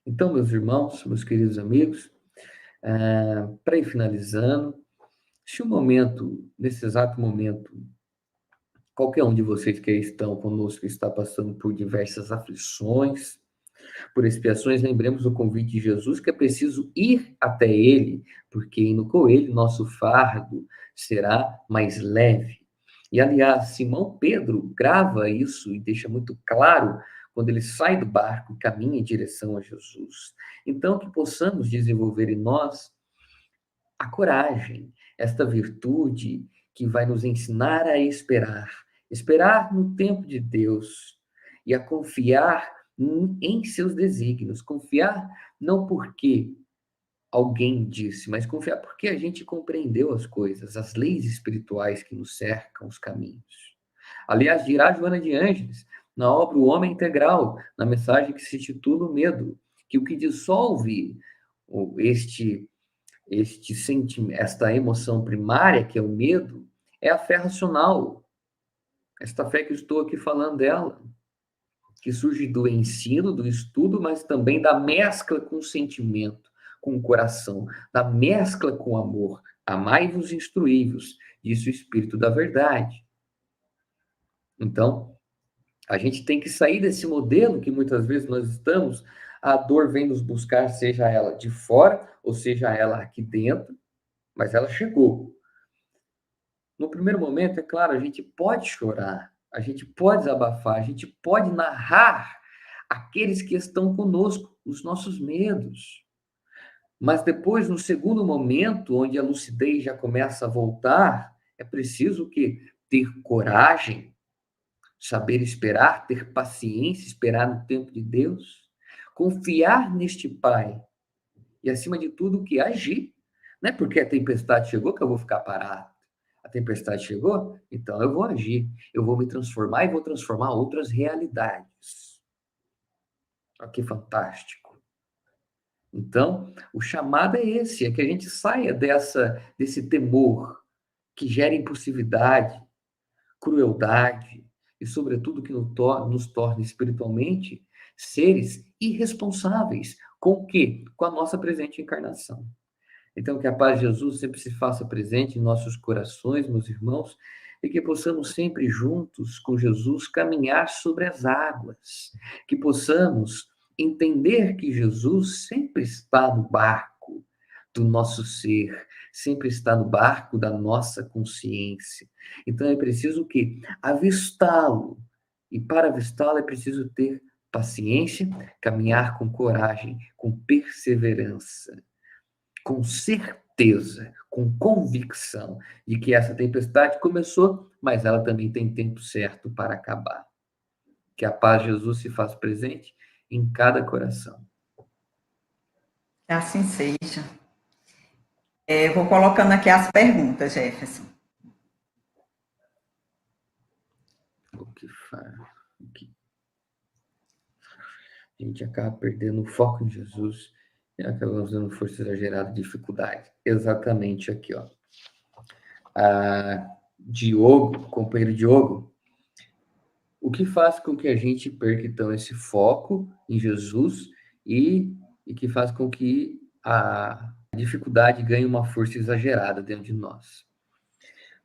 Então, meus irmãos, meus queridos amigos, para ir finalizando, se o momento, nesse exato momento, qualquer um de vocês que estão conosco está passando por diversas aflições, por expiações, lembremos o convite de Jesus que é preciso ir até ele, porque indo com ele, nosso fardo será mais leve. E, aliás, Simão Pedro grava isso e deixa muito claro quando ele sai do barco e caminha em direção a Jesus. Então, que possamos desenvolver em nós a coragem, esta virtude que vai nos ensinar a esperar, esperar no tempo de Deus e a confiar em seus desígnios, confiar não porque alguém disse, mas confiar porque a gente compreendeu as coisas, as leis espirituais que nos cercam, os caminhos. Aliás, dirá Joana de Ângeles, na obra O Homem Integral, na mensagem que se intitula O Medo, que o que dissolve este sentimento, esta emoção primária, que é o medo, é a fé racional. Esta fé que eu estou aqui falando dela, que surge do ensino, do estudo, mas também da mescla com o sentimento, com o coração, da mescla com o amor. Amai-vos e instruí-vos, disse o Espírito da Verdade. Então, a gente tem que sair desse modelo que muitas vezes nós estamos, a dor vem nos buscar, seja ela de fora, ou seja ela aqui dentro, mas ela chegou. No primeiro momento, é claro, a gente pode chorar, a gente pode desabafar, a gente pode narrar aqueles que estão conosco, os nossos medos. Mas depois, no segundo momento, onde a lucidez já começa a voltar, é preciso que ter coragem, saber esperar, ter paciência, esperar no tempo de Deus, confiar neste Pai e, acima de tudo, que agir. Não é porque a tempestade chegou que eu vou ficar parado. A tempestade chegou, então eu vou agir, eu vou me transformar e vou transformar outras realidades. Olha que fantástico. Então, o chamado é esse, é que a gente saia desse temor que gera impulsividade, crueldade e, sobretudo, que nos torne espiritualmente seres irresponsáveis. Com o quê? Com a nossa presente encarnação. Então, que a paz de Jesus sempre se faça presente em nossos corações, meus irmãos, e que possamos sempre juntos com Jesus caminhar sobre as águas, que possamos entender que Jesus sempre está no barco do nosso ser, sempre está no barco da nossa consciência. Então é preciso o quê? Avistá-lo. E para avistá-lo é preciso ter paciência, caminhar com coragem, com perseverança, com certeza, com convicção de que essa tempestade começou, mas ela também tem tempo certo para acabar. Que a paz de Jesus se faça presente em cada coração. Que assim seja. Vou colocando aqui as perguntas, Jefferson. O que faz? A gente acaba perdendo o foco em Jesus e acaba usando força exagerada, dificuldade. Exatamente aqui, ó. Diogo, companheiro Diogo, o que faz com que a gente perca, então, esse foco em Jesus e que faz com que a dificuldade ganhe uma força exagerada dentro de nós?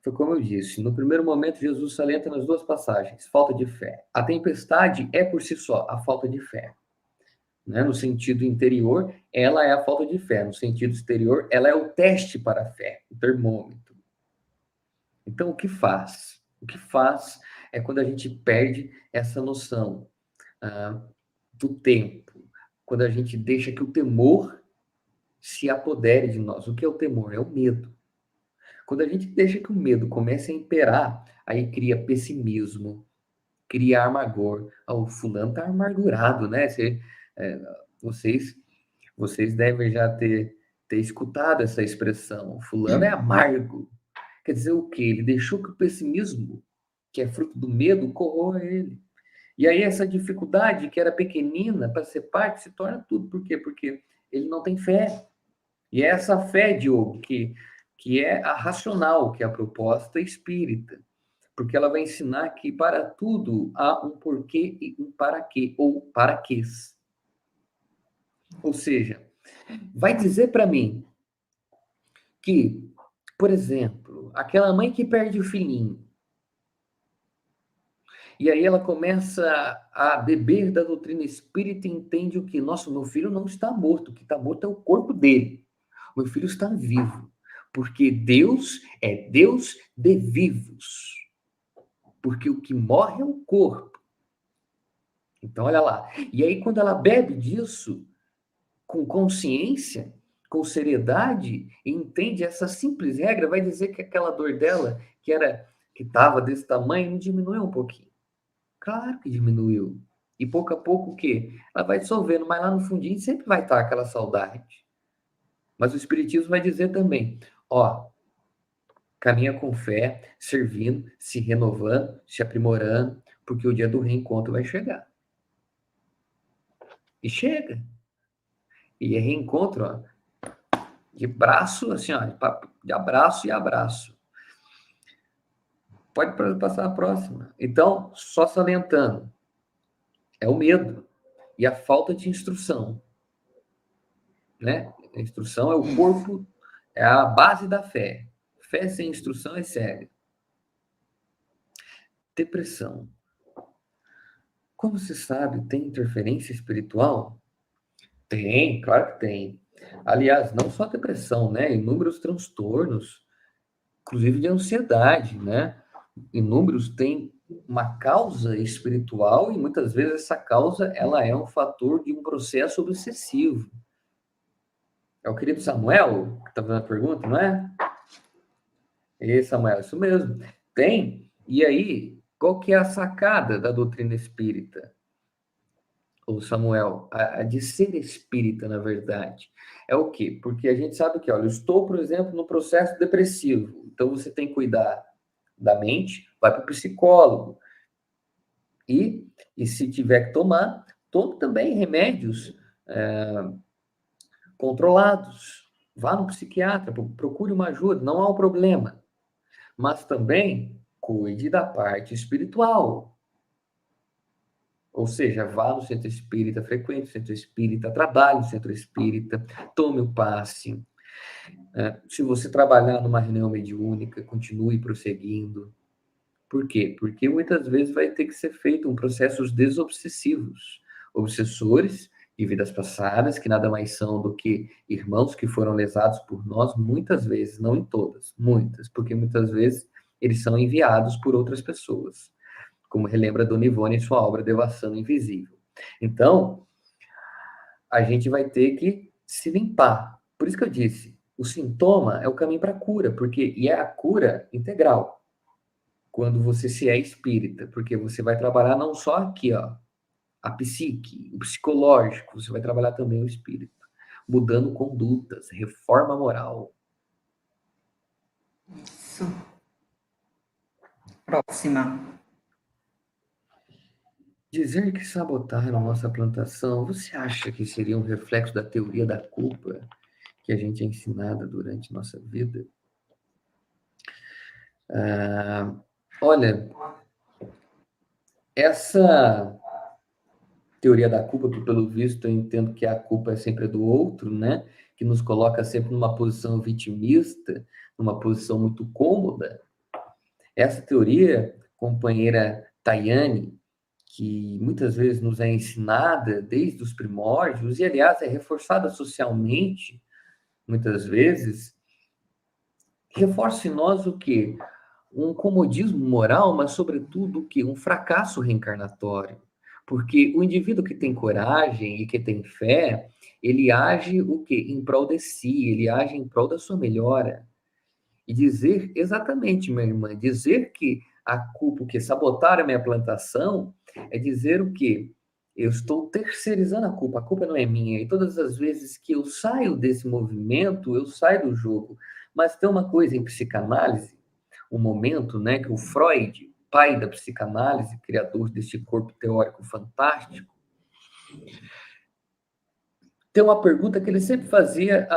Foi como eu disse, no primeiro momento, Jesus salienta nas duas passagens, falta de fé. A tempestade é, por si só, a falta de fé. Né? No sentido interior, ela é a falta de fé. No sentido exterior, ela é o teste para a fé, o termômetro. Então, o que faz? O que faz é quando a gente perde essa noção do tempo, quando a gente deixa que o temor se apodere de nós. O que é o temor? É o medo. Quando a gente deixa que o medo comece a imperar, aí cria pessimismo, cria amargor. O fulano tá amargurado, né? Vocês devem já ter escutado essa expressão. O fulano é amargo. Quer dizer o quê? Ele deixou que o pessimismo, que é fruto do medo, corroa ele. E aí essa dificuldade, que era pequenina para ser parte, se torna tudo. Por quê? Porque ele não tem fé. E é essa fé, Diogo, que é a racional, que é a proposta espírita. Porque ela vai ensinar que para tudo há um porquê e um para quê, ou para quês. Ou seja, vai dizer para mim que, por exemplo, aquela mãe que perde o filhinho, e aí ela começa a beber da doutrina espírita e entende o que? Nossa, meu filho não está morto, o que está morto é o corpo dele. Meu filho está vivo, porque Deus é Deus de vivos. Porque o que morre é o corpo. Então, olha lá. E aí, quando ela bebe disso, com consciência, com seriedade, e entende essa simples regra, vai dizer que aquela dor dela, que estava desse tamanho, diminuiu um pouquinho. Claro que diminuiu. E pouco a pouco o quê? Ela vai dissolvendo, mas lá no fundinho sempre vai estar aquela saudade. Mas o Espiritismo vai dizer também, ó, Caminha com fé, servindo, se renovando, se aprimorando, porque o dia do reencontro vai chegar. E chega. E é reencontro, ó, de braço, assim, ó, de abraço e abraço. Pode passar a próxima. Então, só salientando, é o medo e a falta de instrução, né? A instrução é o corpo, é a base da fé. Fé sem instrução é cega. Depressão. Como se sabe, tem interferência espiritual? Tem, claro que tem. Aliás, não só depressão, né? Inúmeros transtornos, inclusive de ansiedade, né? Inúmeros têm uma causa espiritual e muitas vezes essa causa ela é um fator de um processo obsessivo. É o querido Samuel que está fazendo a pergunta, não é? Samuel, isso mesmo. Tem. E aí, qual que é a sacada da doutrina espírita? O Samuel, a de ser espírita, na verdade, é o quê? Porque a gente sabe que, olha, eu estou, por exemplo, no processo depressivo, então você tem que cuidar da mente, vai para o psicólogo, e se tiver que tomar, tome também remédios controlados, vá no psiquiatra, procure uma ajuda, não há um problema, mas também cuide da parte espiritual. Ou seja, vá no centro espírita, frequente o centro espírita, trabalhe no centro espírita, tome o passe. Se você trabalhar numa reunião mediúnica, continue prosseguindo. Por quê? Porque muitas vezes vai ter que ser feito um processos desobsessivos. Obsessores de vidas passadas, que nada mais são do que irmãos que foram lesados por nós, muitas vezes, não em todas, muitas, porque muitas vezes eles são enviados por outras pessoas, como relembra Dona Ivone em sua obra Devassando Invisível. Então, a gente vai ter que se limpar. Por isso que eu disse, o sintoma é o caminho para a cura, e é a cura integral, quando você se é espírita, porque você vai trabalhar não só aqui, ó, a psique, o psicológico, você vai trabalhar também o espírito, mudando condutas, reforma moral. Isso. Próxima. Dizer que sabotaram nossa plantação, você acha que seria um reflexo da teoria da culpa que a gente é ensinada durante nossa vida? Olha, essa teoria da culpa, que pelo visto eu entendo que a culpa é sempre do outro, né? Que nos coloca sempre numa posição vitimista, numa posição muito cômoda. Essa teoria, companheira Tayane, que muitas vezes nos é ensinada desde os primórdios, e aliás é reforçada socialmente, muitas vezes, reforça em nós o quê? Um comodismo moral, mas sobretudo o quê? Um fracasso reencarnatório. Porque o indivíduo que tem coragem e que tem fé, ele age o quê? Em prol de si, ele age em prol da sua melhora. E dizer, exatamente, minha irmã, dizer que a culpa, que sabotaram a minha plantação, é dizer o quê? Eu estou terceirizando a culpa não é minha. E todas as vezes que eu saio desse movimento, eu saio do jogo. Mas tem uma coisa em psicanálise, um momento, né, que o Freud, pai da psicanálise, criador deste corpo teórico fantástico, tem uma pergunta que ele sempre fazia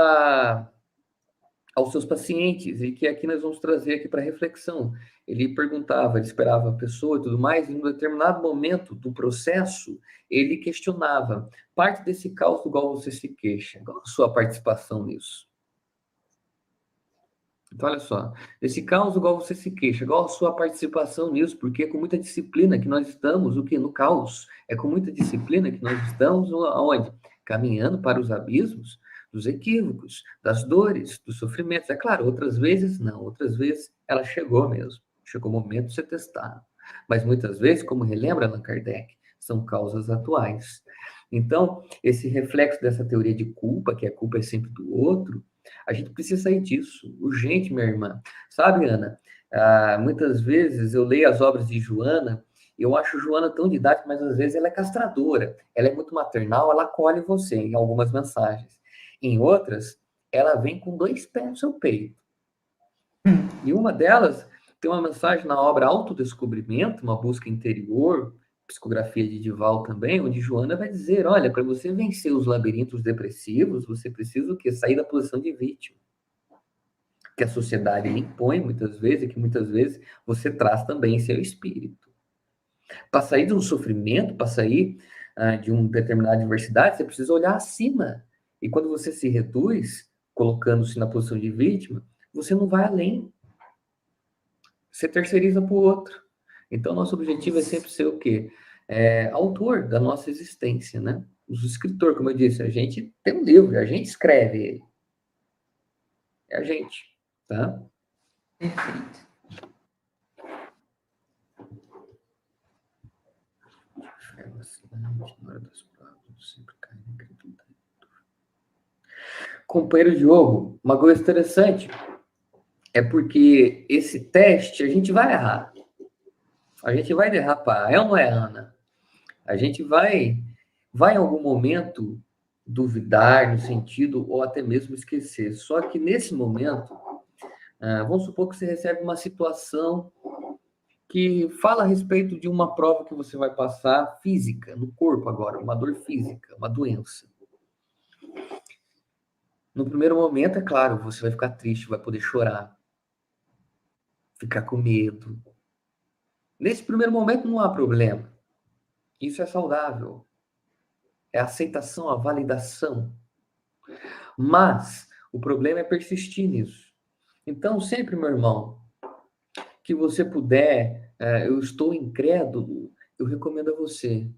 aos seus pacientes e que aqui nós vamos trazer aqui para reflexão. Ele perguntava, ele esperava a pessoa e tudo mais, e em um determinado momento do processo, ele questionava, parte desse caos do qual você se queixa, qual a sua participação nisso? Então, olha só, esse caos igual você se queixa, igual a sua participação nisso, porque é com muita disciplina que nós estamos, o que? No caos. É com muita disciplina que nós estamos, aonde? Caminhando para os abismos dos equívocos, das dores, dos sofrimentos. É claro, outras vezes não, outras vezes ela chegou mesmo, chegou o momento de ser testado. Mas muitas vezes, como relembra Allan Kardec, são causas atuais. Então, esse reflexo dessa teoria de culpa, que a culpa é sempre do outro, a gente precisa sair disso, urgente, minha irmã. Sabe, Ana, muitas vezes eu leio as obras de Joana, eu acho Joana tão didática, mas às vezes ela é castradora, ela é muito maternal, ela acolhe você em algumas mensagens. Em outras, ela vem com 2 pés no seu peito. E uma delas tem uma mensagem na obra Autodescobrimento, uma busca interior, psicografia de Dival também, onde Joana vai dizer, olha, para você vencer os labirintos depressivos, você precisa o quê? Sair da posição de vítima, que a sociedade lhe impõe muitas vezes, e que muitas vezes você traz também em seu espírito. Para sair de um sofrimento, para sair de uma determinada adversidade, você precisa olhar acima. E quando você se reduz, colocando-se na posição de vítima, você não vai além. Você terceiriza para o outro. Então, nosso objetivo é sempre ser o quê? Autor da nossa existência, né? O escritor, como eu disse, a gente tem um livro, a gente escreve ele. É a gente, tá? Perfeito. Companheiro Diogo, uma coisa interessante é porque esse teste a gente vai errar. A gente vai derrapar, é ou não é, Ana? A gente vai em algum momento duvidar no sentido ou até mesmo esquecer. Só que nesse momento, vamos supor que você recebe uma situação que fala a respeito de uma prova que você vai passar física, no corpo agora, uma dor física, uma doença. No primeiro momento, é claro, você vai ficar triste, vai poder chorar, ficar com medo. Nesse primeiro momento não há problema. Isso é saudável. É a aceitação, a validação. Mas o problema é persistir nisso. Então, sempre, meu irmão, que você puder, eu estou incrédulo, eu recomendo a você,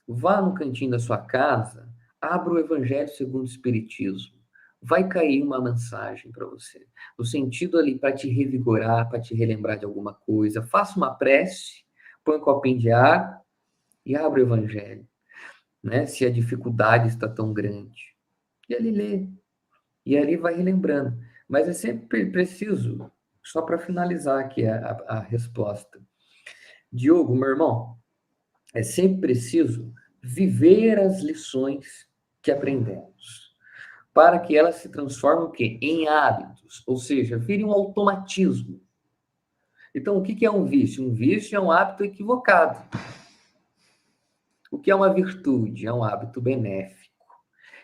vá no cantinho da sua casa, abra o Evangelho segundo o Espiritismo. Vai cair uma mensagem para você, no sentido ali para te revigorar, para te relembrar de alguma coisa. Faça uma prece, põe um copinho de água e abra o Evangelho, né? Se a dificuldade está tão grande. E ali lê. E ali vai relembrando. Mas é sempre preciso, só para finalizar aqui a resposta. Diogo, meu irmão, é sempre preciso viver as lições que aprendemos, para que elas se transformem o quê? Em hábitos, ou seja, virem um automatismo. Então, o que é um vício? Um vício é um hábito equivocado. O que é uma virtude? É um hábito benéfico.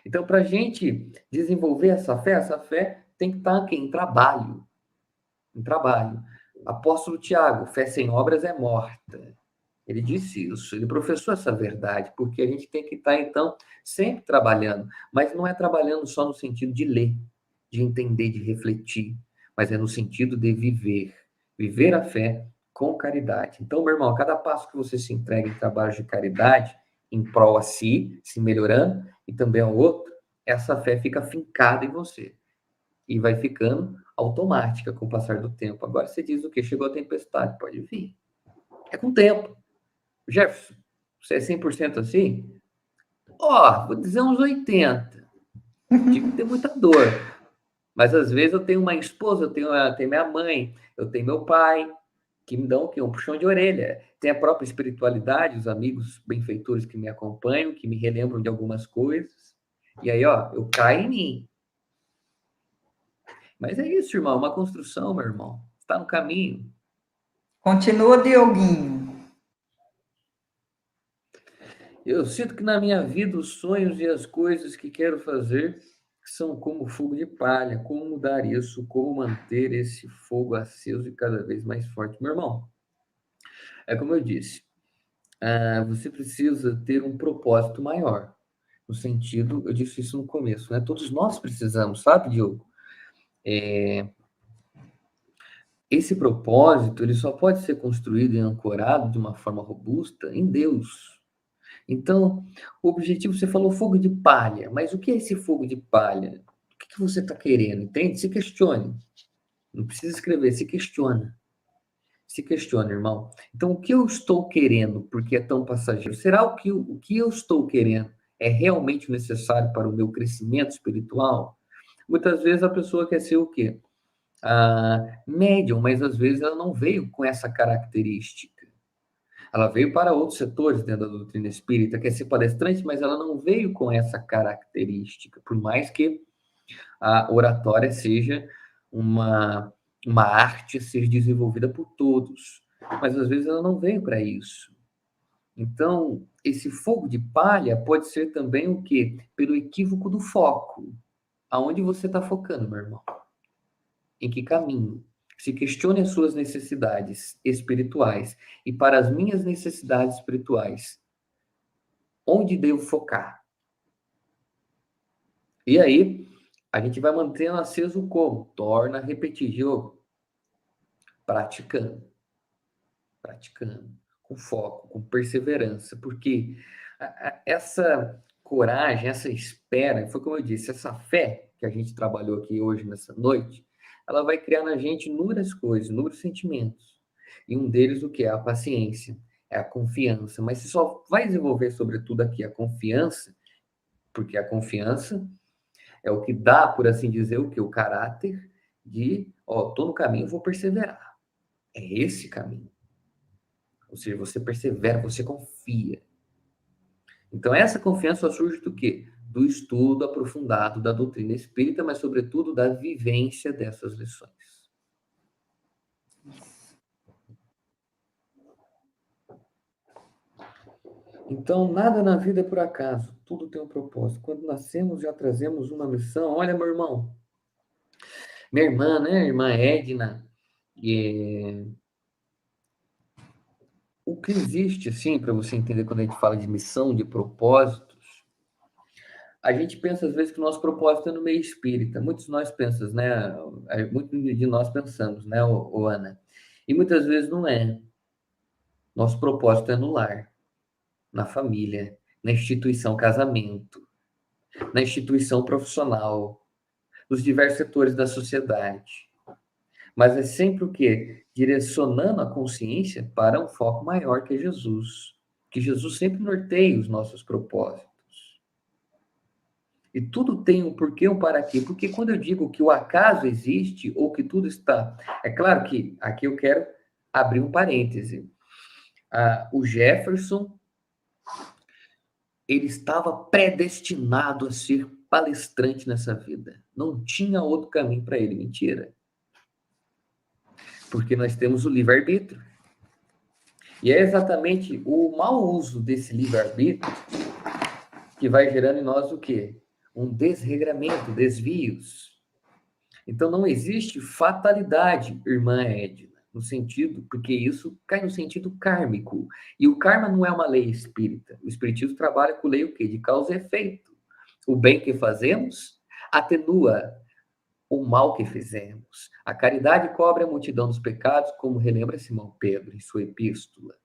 Então, para a gente desenvolver essa fé tem que estar aqui em trabalho. Em trabalho. Apóstolo Tiago, fé sem obras é morta. Ele disse isso, ele professou essa verdade, porque a gente tem que estar, então, sempre trabalhando. Mas não é trabalhando só no sentido de ler, de entender, de refletir, mas é no sentido de viver. Viver a fé com caridade. Então, meu irmão, cada passo que você se entrega em trabalho de caridade, em prol a si, se melhorando, e também ao outro, essa fé fica fincada em você. E vai ficando automática com o passar do tempo. Agora você diz o quê? Chegou a tempestade, pode vir. É com o tempo. Jefferson, você é 100% assim? Vou dizer uns 80. Tive que ter muita dor. Mas às vezes eu tenho uma esposa, eu tenho minha mãe, eu tenho meu pai, que me dão o quê? Um puxão de orelha. Tem a própria espiritualidade, os amigos benfeitores que me acompanham, que me relembram de algumas coisas. E aí, eu caio em mim. Mas é isso, irmão, uma construção, meu irmão. Está no caminho. Continua, Dioguinho. Eu sinto que na minha vida os sonhos e as coisas que quero fazer são como fogo de palha. Como mudar isso? Como manter esse fogo aceso e cada vez mais forte? Meu irmão, é como eu disse, você precisa ter um propósito maior. No sentido, eu disse isso no começo, né? Todos nós precisamos, sabe, Diogo? Esse propósito, ele só pode ser construído e ancorado de uma forma robusta em Deus. Então, o objetivo, você falou fogo de palha, mas o que é esse fogo de palha? O que você está querendo? Entende? Se questione. Não precisa escrever, se questiona. Se questione, irmão. Então, o que eu estou querendo, porque é tão passageiro? Será o que eu estou querendo é realmente necessário para o meu crescimento espiritual? Muitas vezes a pessoa quer ser o quê? Médium, mas às vezes ela não veio com essa característica. Ela veio para outros setores dentro da doutrina espírita, quer ser palestrante, mas ela não veio com essa característica, por mais que a oratória seja uma uma arte a ser desenvolvida por todos, mas às vezes ela não veio para isso. Então, esse fogo de palha pode ser também o quê? Pelo equívoco do foco. Aonde você está focando, meu irmão? Em que caminho? Se questione as suas necessidades espirituais e para as minhas necessidades espirituais, onde devo focar? E aí, a gente vai mantendo aceso como? Torna a repetir, Diogo. Praticando, praticando, com foco, com perseverança, porque essa coragem, essa espera, foi como eu disse, essa fé que a gente trabalhou aqui hoje nessa noite, ela vai criar na gente inúmeras coisas, inúmeros sentimentos. E um deles o que é a paciência, é a confiança, mas você só vai desenvolver sobretudo aqui a confiança, porque a confiança é o que dá, por assim dizer, o que? O caráter de, ó, tô no caminho, vou perseverar. É esse caminho. Ou seja, você persevera, você confia. Então, essa confiança só surge do quê? Do estudo aprofundado da doutrina espírita, mas, sobretudo, da vivência dessas lições. Então, nada na vida é por acaso, tudo tem um propósito. Quando nascemos, já trazemos uma missão. Olha, meu irmão, minha irmã, né, irmã Edna, o que existe, assim, para você entender quando a gente fala de missão, de propósitos, a gente pensa às vezes que o nosso propósito é no meio espírita. Muitos de nós pensamos, né? Muitos de nós pensamos, né, Ana? E muitas vezes não é. Nosso propósito é no lar, na família, na instituição casamento, na instituição profissional, nos diversos setores da sociedade. Mas é sempre o quê? Direcionando a consciência para um foco maior que é Jesus. Que Jesus sempre norteia os nossos propósitos. E tudo tem um porquê, um para quê. Porque quando eu digo que o acaso existe, ou que tudo está... É claro que aqui eu quero abrir um parêntese. O Jefferson, ele estava predestinado a ser palestrante nessa vida. Não tinha outro caminho para ele. Mentira. Porque nós temos o livre-arbítrio. E é exatamente o mau uso desse livre-arbítrio que vai gerando em nós o quê? Um desregramento, desvios. Então não existe fatalidade, irmã Edna, no sentido, porque isso cai no sentido kármico. E o karma não é uma lei espírita. O espiritismo trabalha com lei o quê? De causa e efeito. O bem que fazemos atenua o mal que fizemos. A caridade cobre a multidão dos pecados, como relembra Simão Pedro em sua epístola.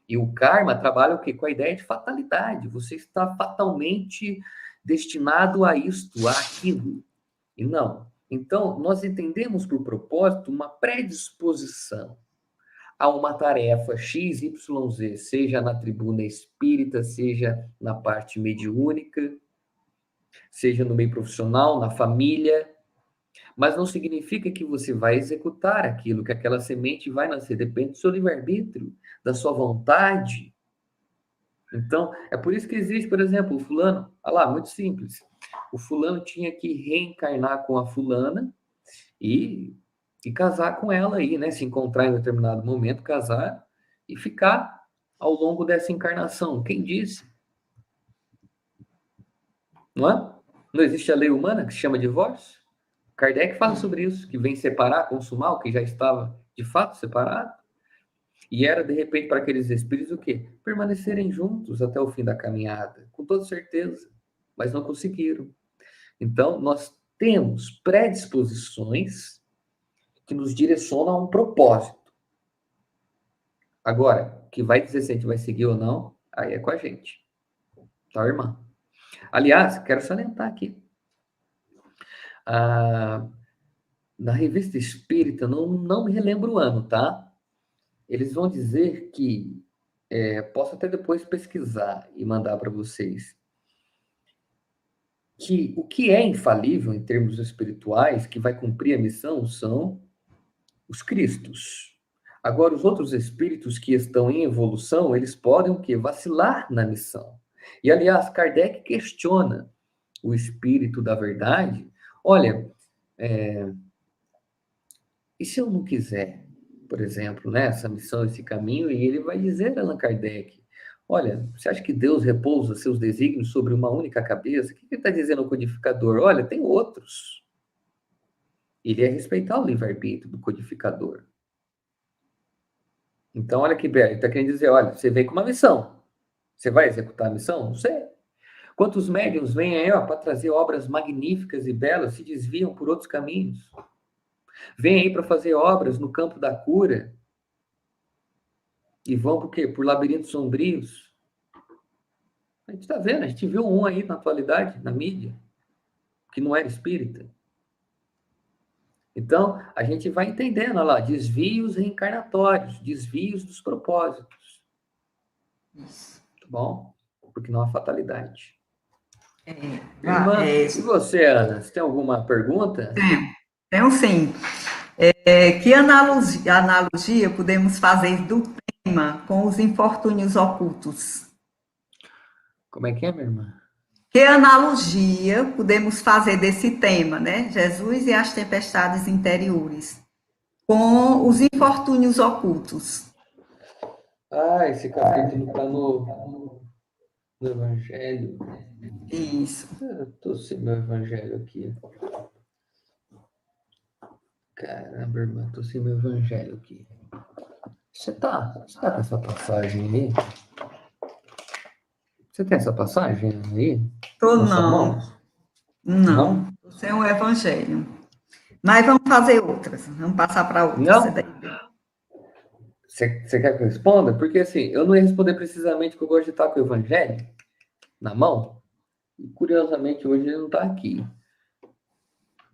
E o karma trabalha o quê? Com a ideia de fatalidade. Você está fatalmente destinado a isto, a aquilo. E não. Então, nós entendemos por propósito uma predisposição a uma tarefa X, Y, Z, seja na tribuna espírita, seja na parte mediúnica, seja no meio profissional, na família, mas não significa que você vai executar aquilo, que aquela semente vai nascer, depende do seu livre-arbítrio, da sua vontade. Então, é por isso que existe, por exemplo, o fulano, olha lá, muito simples. O fulano tinha que reencarnar com a fulana e casar com ela aí, né? Se encontrar em determinado momento, casar e ficar ao longo dessa encarnação. Quem disse? Não é? Não existe a lei humana que se chama divórcio? Kardec fala sobre isso, que vem separar, consumar o que já estava de fato separado. E era, de repente, para aqueles espíritos o quê? Permanecerem juntos até o fim da caminhada, com toda certeza. Mas não conseguiram. Então, nós temos predisposições que nos direcionam a um propósito. Agora, o que vai dizer se a gente vai seguir ou não, aí é com a gente. Tá, irmã? Aliás, quero salientar aqui. Na Revista Espírita, não me relembro o ano, tá? Eles vão dizer que, posso até depois pesquisar e mandar para vocês, que o que é infalível em termos espirituais, que vai cumprir a missão, são os Cristos. Agora, os outros espíritos que estão em evolução, eles podem o quê? Vacilar na missão. E, aliás, Kardec questiona o espírito da verdade. Olha, E se eu não quiser, por exemplo, né, essa missão, esse caminho, e ele vai dizer a Allan Kardec, olha, você acha que Deus repousa seus desígnios sobre uma única cabeça? O que ele está dizendo ao codificador? Olha, tem outros. Ele ia respeitar o livre-arbítrio do codificador. Então, olha que belo, ele está querendo dizer, olha, você veio com uma missão. Você vai executar a missão? Não sei. Quantos médiuns vêm aí para trazer obras magníficas e belas, se desviam por outros caminhos? Vêm aí para fazer obras no campo da cura e vão por quê? Por labirintos sombrios. A gente está vendo, a gente viu um aí na atualidade, na mídia, que não era espírita. Então, a gente vai entendendo, olha lá, desvios reencarnatórios, desvios dos propósitos. Isso. Tá bom? Porque não há fatalidade. É, E você, Ana, você tem alguma pergunta? tenho sim. Que analogia podemos fazer do tema com os infortúnios ocultos? Como é que é, minha irmã? Que analogia podemos fazer desse tema, né? Jesus e as tempestades interiores, com os infortúnios ocultos? Esse capítulo está no Evangelho. Isso. Eu estou sem meu Evangelho aqui. Caramba, irmã, estou sem meu Evangelho aqui. Você tá com essa passagem aí? Você tem essa passagem aí? Não. Você é um evangelho. Mas vamos fazer outras. Vamos passar para outras. Não? Você quer que eu responda? Porque assim, eu não ia responder precisamente que eu gosto de estar com o Evangelho na mão. E curiosamente hoje ele não está aqui.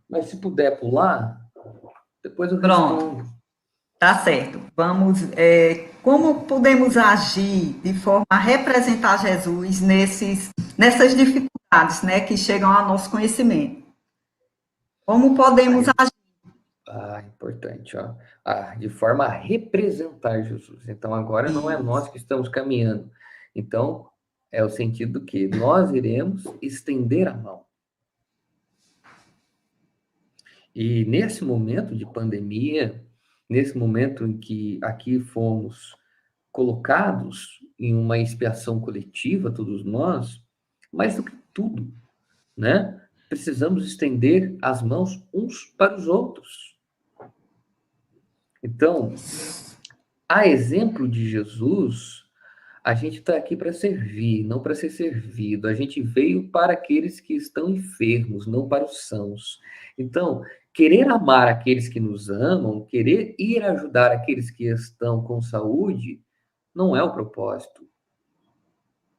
Mas se puder pular, depois eu respondo. Pronto. Tá certo. Vamos. Como podemos agir de forma a representar Jesus nessas dificuldades, né, que chegam ao nosso conhecimento? Como podemos agir? Importante, ó. De forma a representar Jesus. Então, agora não é nós que estamos caminhando. Então, é o sentido que nós iremos estender a mão. E nesse momento de pandemia, nesse momento em que aqui fomos colocados em uma expiação coletiva, todos nós, mais do que tudo, né? Precisamos estender as mãos uns para os outros. Então, a exemplo de Jesus, a gente está aqui para servir, não para ser servido. A gente veio para aqueles que estão enfermos, não para os sãos. Então, querer amar aqueles que nos amam, querer ir ajudar aqueles que estão com saúde, não é o propósito.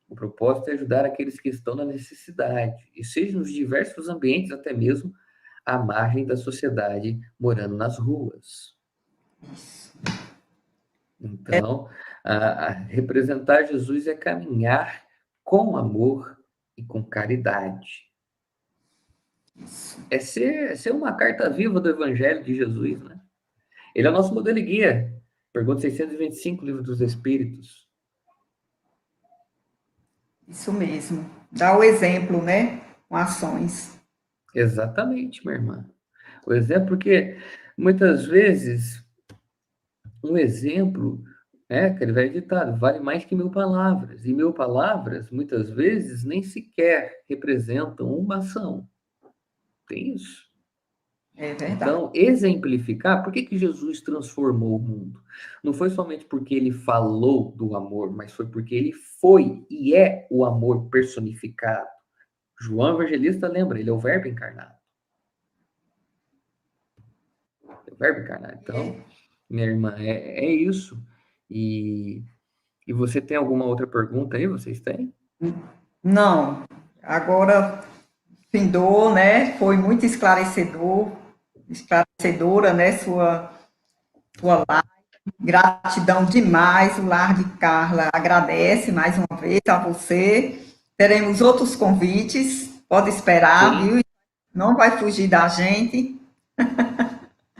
O propósito é ajudar aqueles que estão na necessidade, e seja nos diversos ambientes, até mesmo à margem da sociedade, morando nas ruas. Então, representar Jesus é caminhar com amor e com caridade. É ser uma carta viva do Evangelho de Jesus, né? Ele é o nosso modelo e guia. Pergunta 625, Livro dos Espíritos. Isso mesmo. Dá o exemplo, né? Com ações. Exatamente, minha irmã. O exemplo, porque muitas vezes um exemplo, aquele velho ditado, vale mais que 1000 palavras. E 1000 palavras, muitas vezes, nem sequer representam uma ação. Tem isso. É verdade. Então, exemplificar, por que Jesus transformou o mundo? Não foi somente porque ele falou do amor, mas foi porque ele foi e é o amor personificado. João Evangelista lembra, ele é o Verbo encarnado. É o Verbo encarnado. Então, minha irmã, é isso. E você tem alguma outra pergunta aí? Vocês têm? Não. Agora, findou, né? Foi muito esclarecedora, né? Sua live. Gratidão demais. O Lar de Carla agradece mais uma vez a você. Teremos outros convites. Pode esperar, viu? Não vai fugir da gente.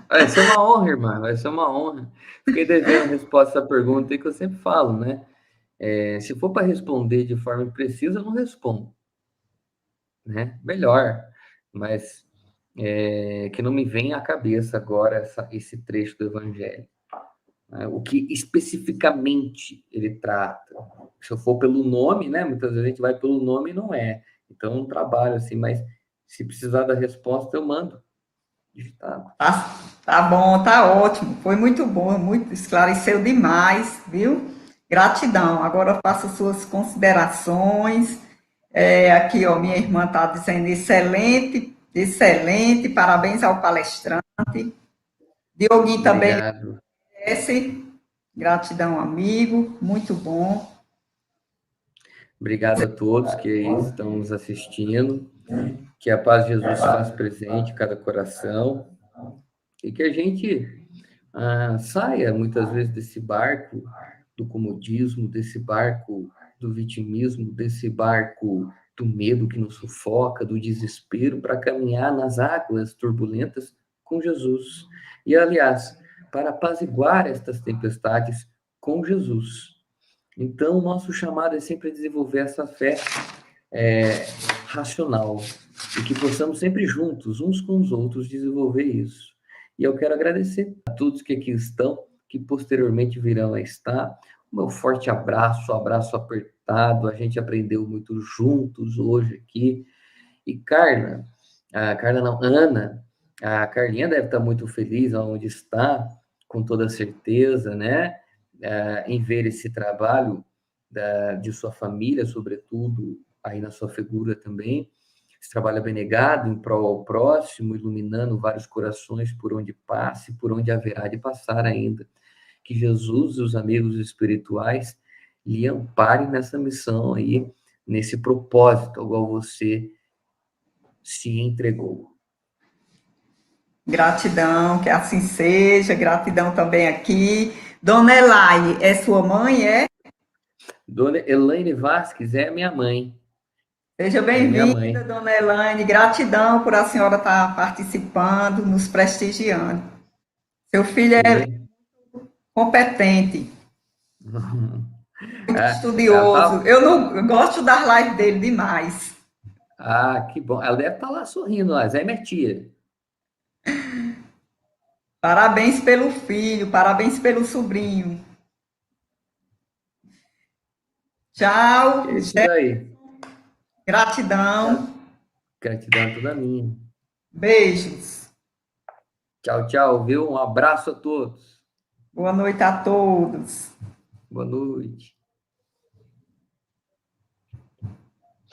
Vai ser uma honra, irmã. Vai ser uma honra. Fiquei devendo resposta a essa pergunta aí que eu sempre falo, né? Se for para responder de forma precisa, eu não respondo, né? Melhor. Mas que não me vem à cabeça agora esse trecho do Evangelho. Né? O que especificamente ele trata. Se eu for pelo nome, né? Muitas vezes a gente vai pelo nome e não é. Então, eu não trabalho assim, mas se precisar da resposta, eu mando digitado. Tá bom, tá ótimo. Foi muito bom, muito esclareceu demais, viu? Gratidão. Agora eu faço suas considerações. Aqui, ó, minha irmã está dizendo excelente, excelente, parabéns ao palestrante. Dioguinho também Obrigado. agradece. Gratidão, amigo, muito bom. Obrigado a todos que estão nos assistindo. Que a paz de Jesus se faça presente em cada coração. E que a gente saia, muitas vezes, desse barco do comodismo, desse barco do vitimismo, desse barco do medo que nos sufoca, do desespero, para caminhar nas águas turbulentas com Jesus. E, aliás, para apaziguar estas tempestades com Jesus. Então, o nosso chamado é sempre desenvolver essa fé racional e que possamos sempre juntos, uns com os outros, desenvolver isso. E eu quero agradecer a todos que aqui estão, que posteriormente virão a estar. O meu forte abraço, abraço apertado. A gente aprendeu muito juntos hoje aqui. E Carla não, Ana, a Carlinha deve estar muito feliz onde está, com toda certeza, né? Em ver esse trabalho de sua família, sobretudo, aí na sua figura também. Esse trabalho abnegado em prol ao próximo, iluminando vários corações por onde passe, por onde haverá de passar ainda. Que Jesus e os amigos espirituais lhe amparem nessa missão aí, nesse propósito ao qual você se entregou. Gratidão, que assim seja. Gratidão também aqui. Dona Elaine, é sua mãe, é? Dona Elaine Vasques é minha mãe. Seja É minha bem-vinda, mãe. dona Elaine. Gratidão por a senhora estar participando, nos prestigiando. Seu filho é Sim. competente, muito Ela estudioso. tá... Eu gosto das lives dele demais. que bom. Ela deve estar lá sorrindo, lá. Zé é minha tia. Parabéns pelo filho, parabéns pelo sobrinho. Que Tchau, é isso daí. gratidão, Gratidão é toda minha. beijos. Tchau, tchau, viu? Um abraço a todos. Boa noite a todos. Boa noite.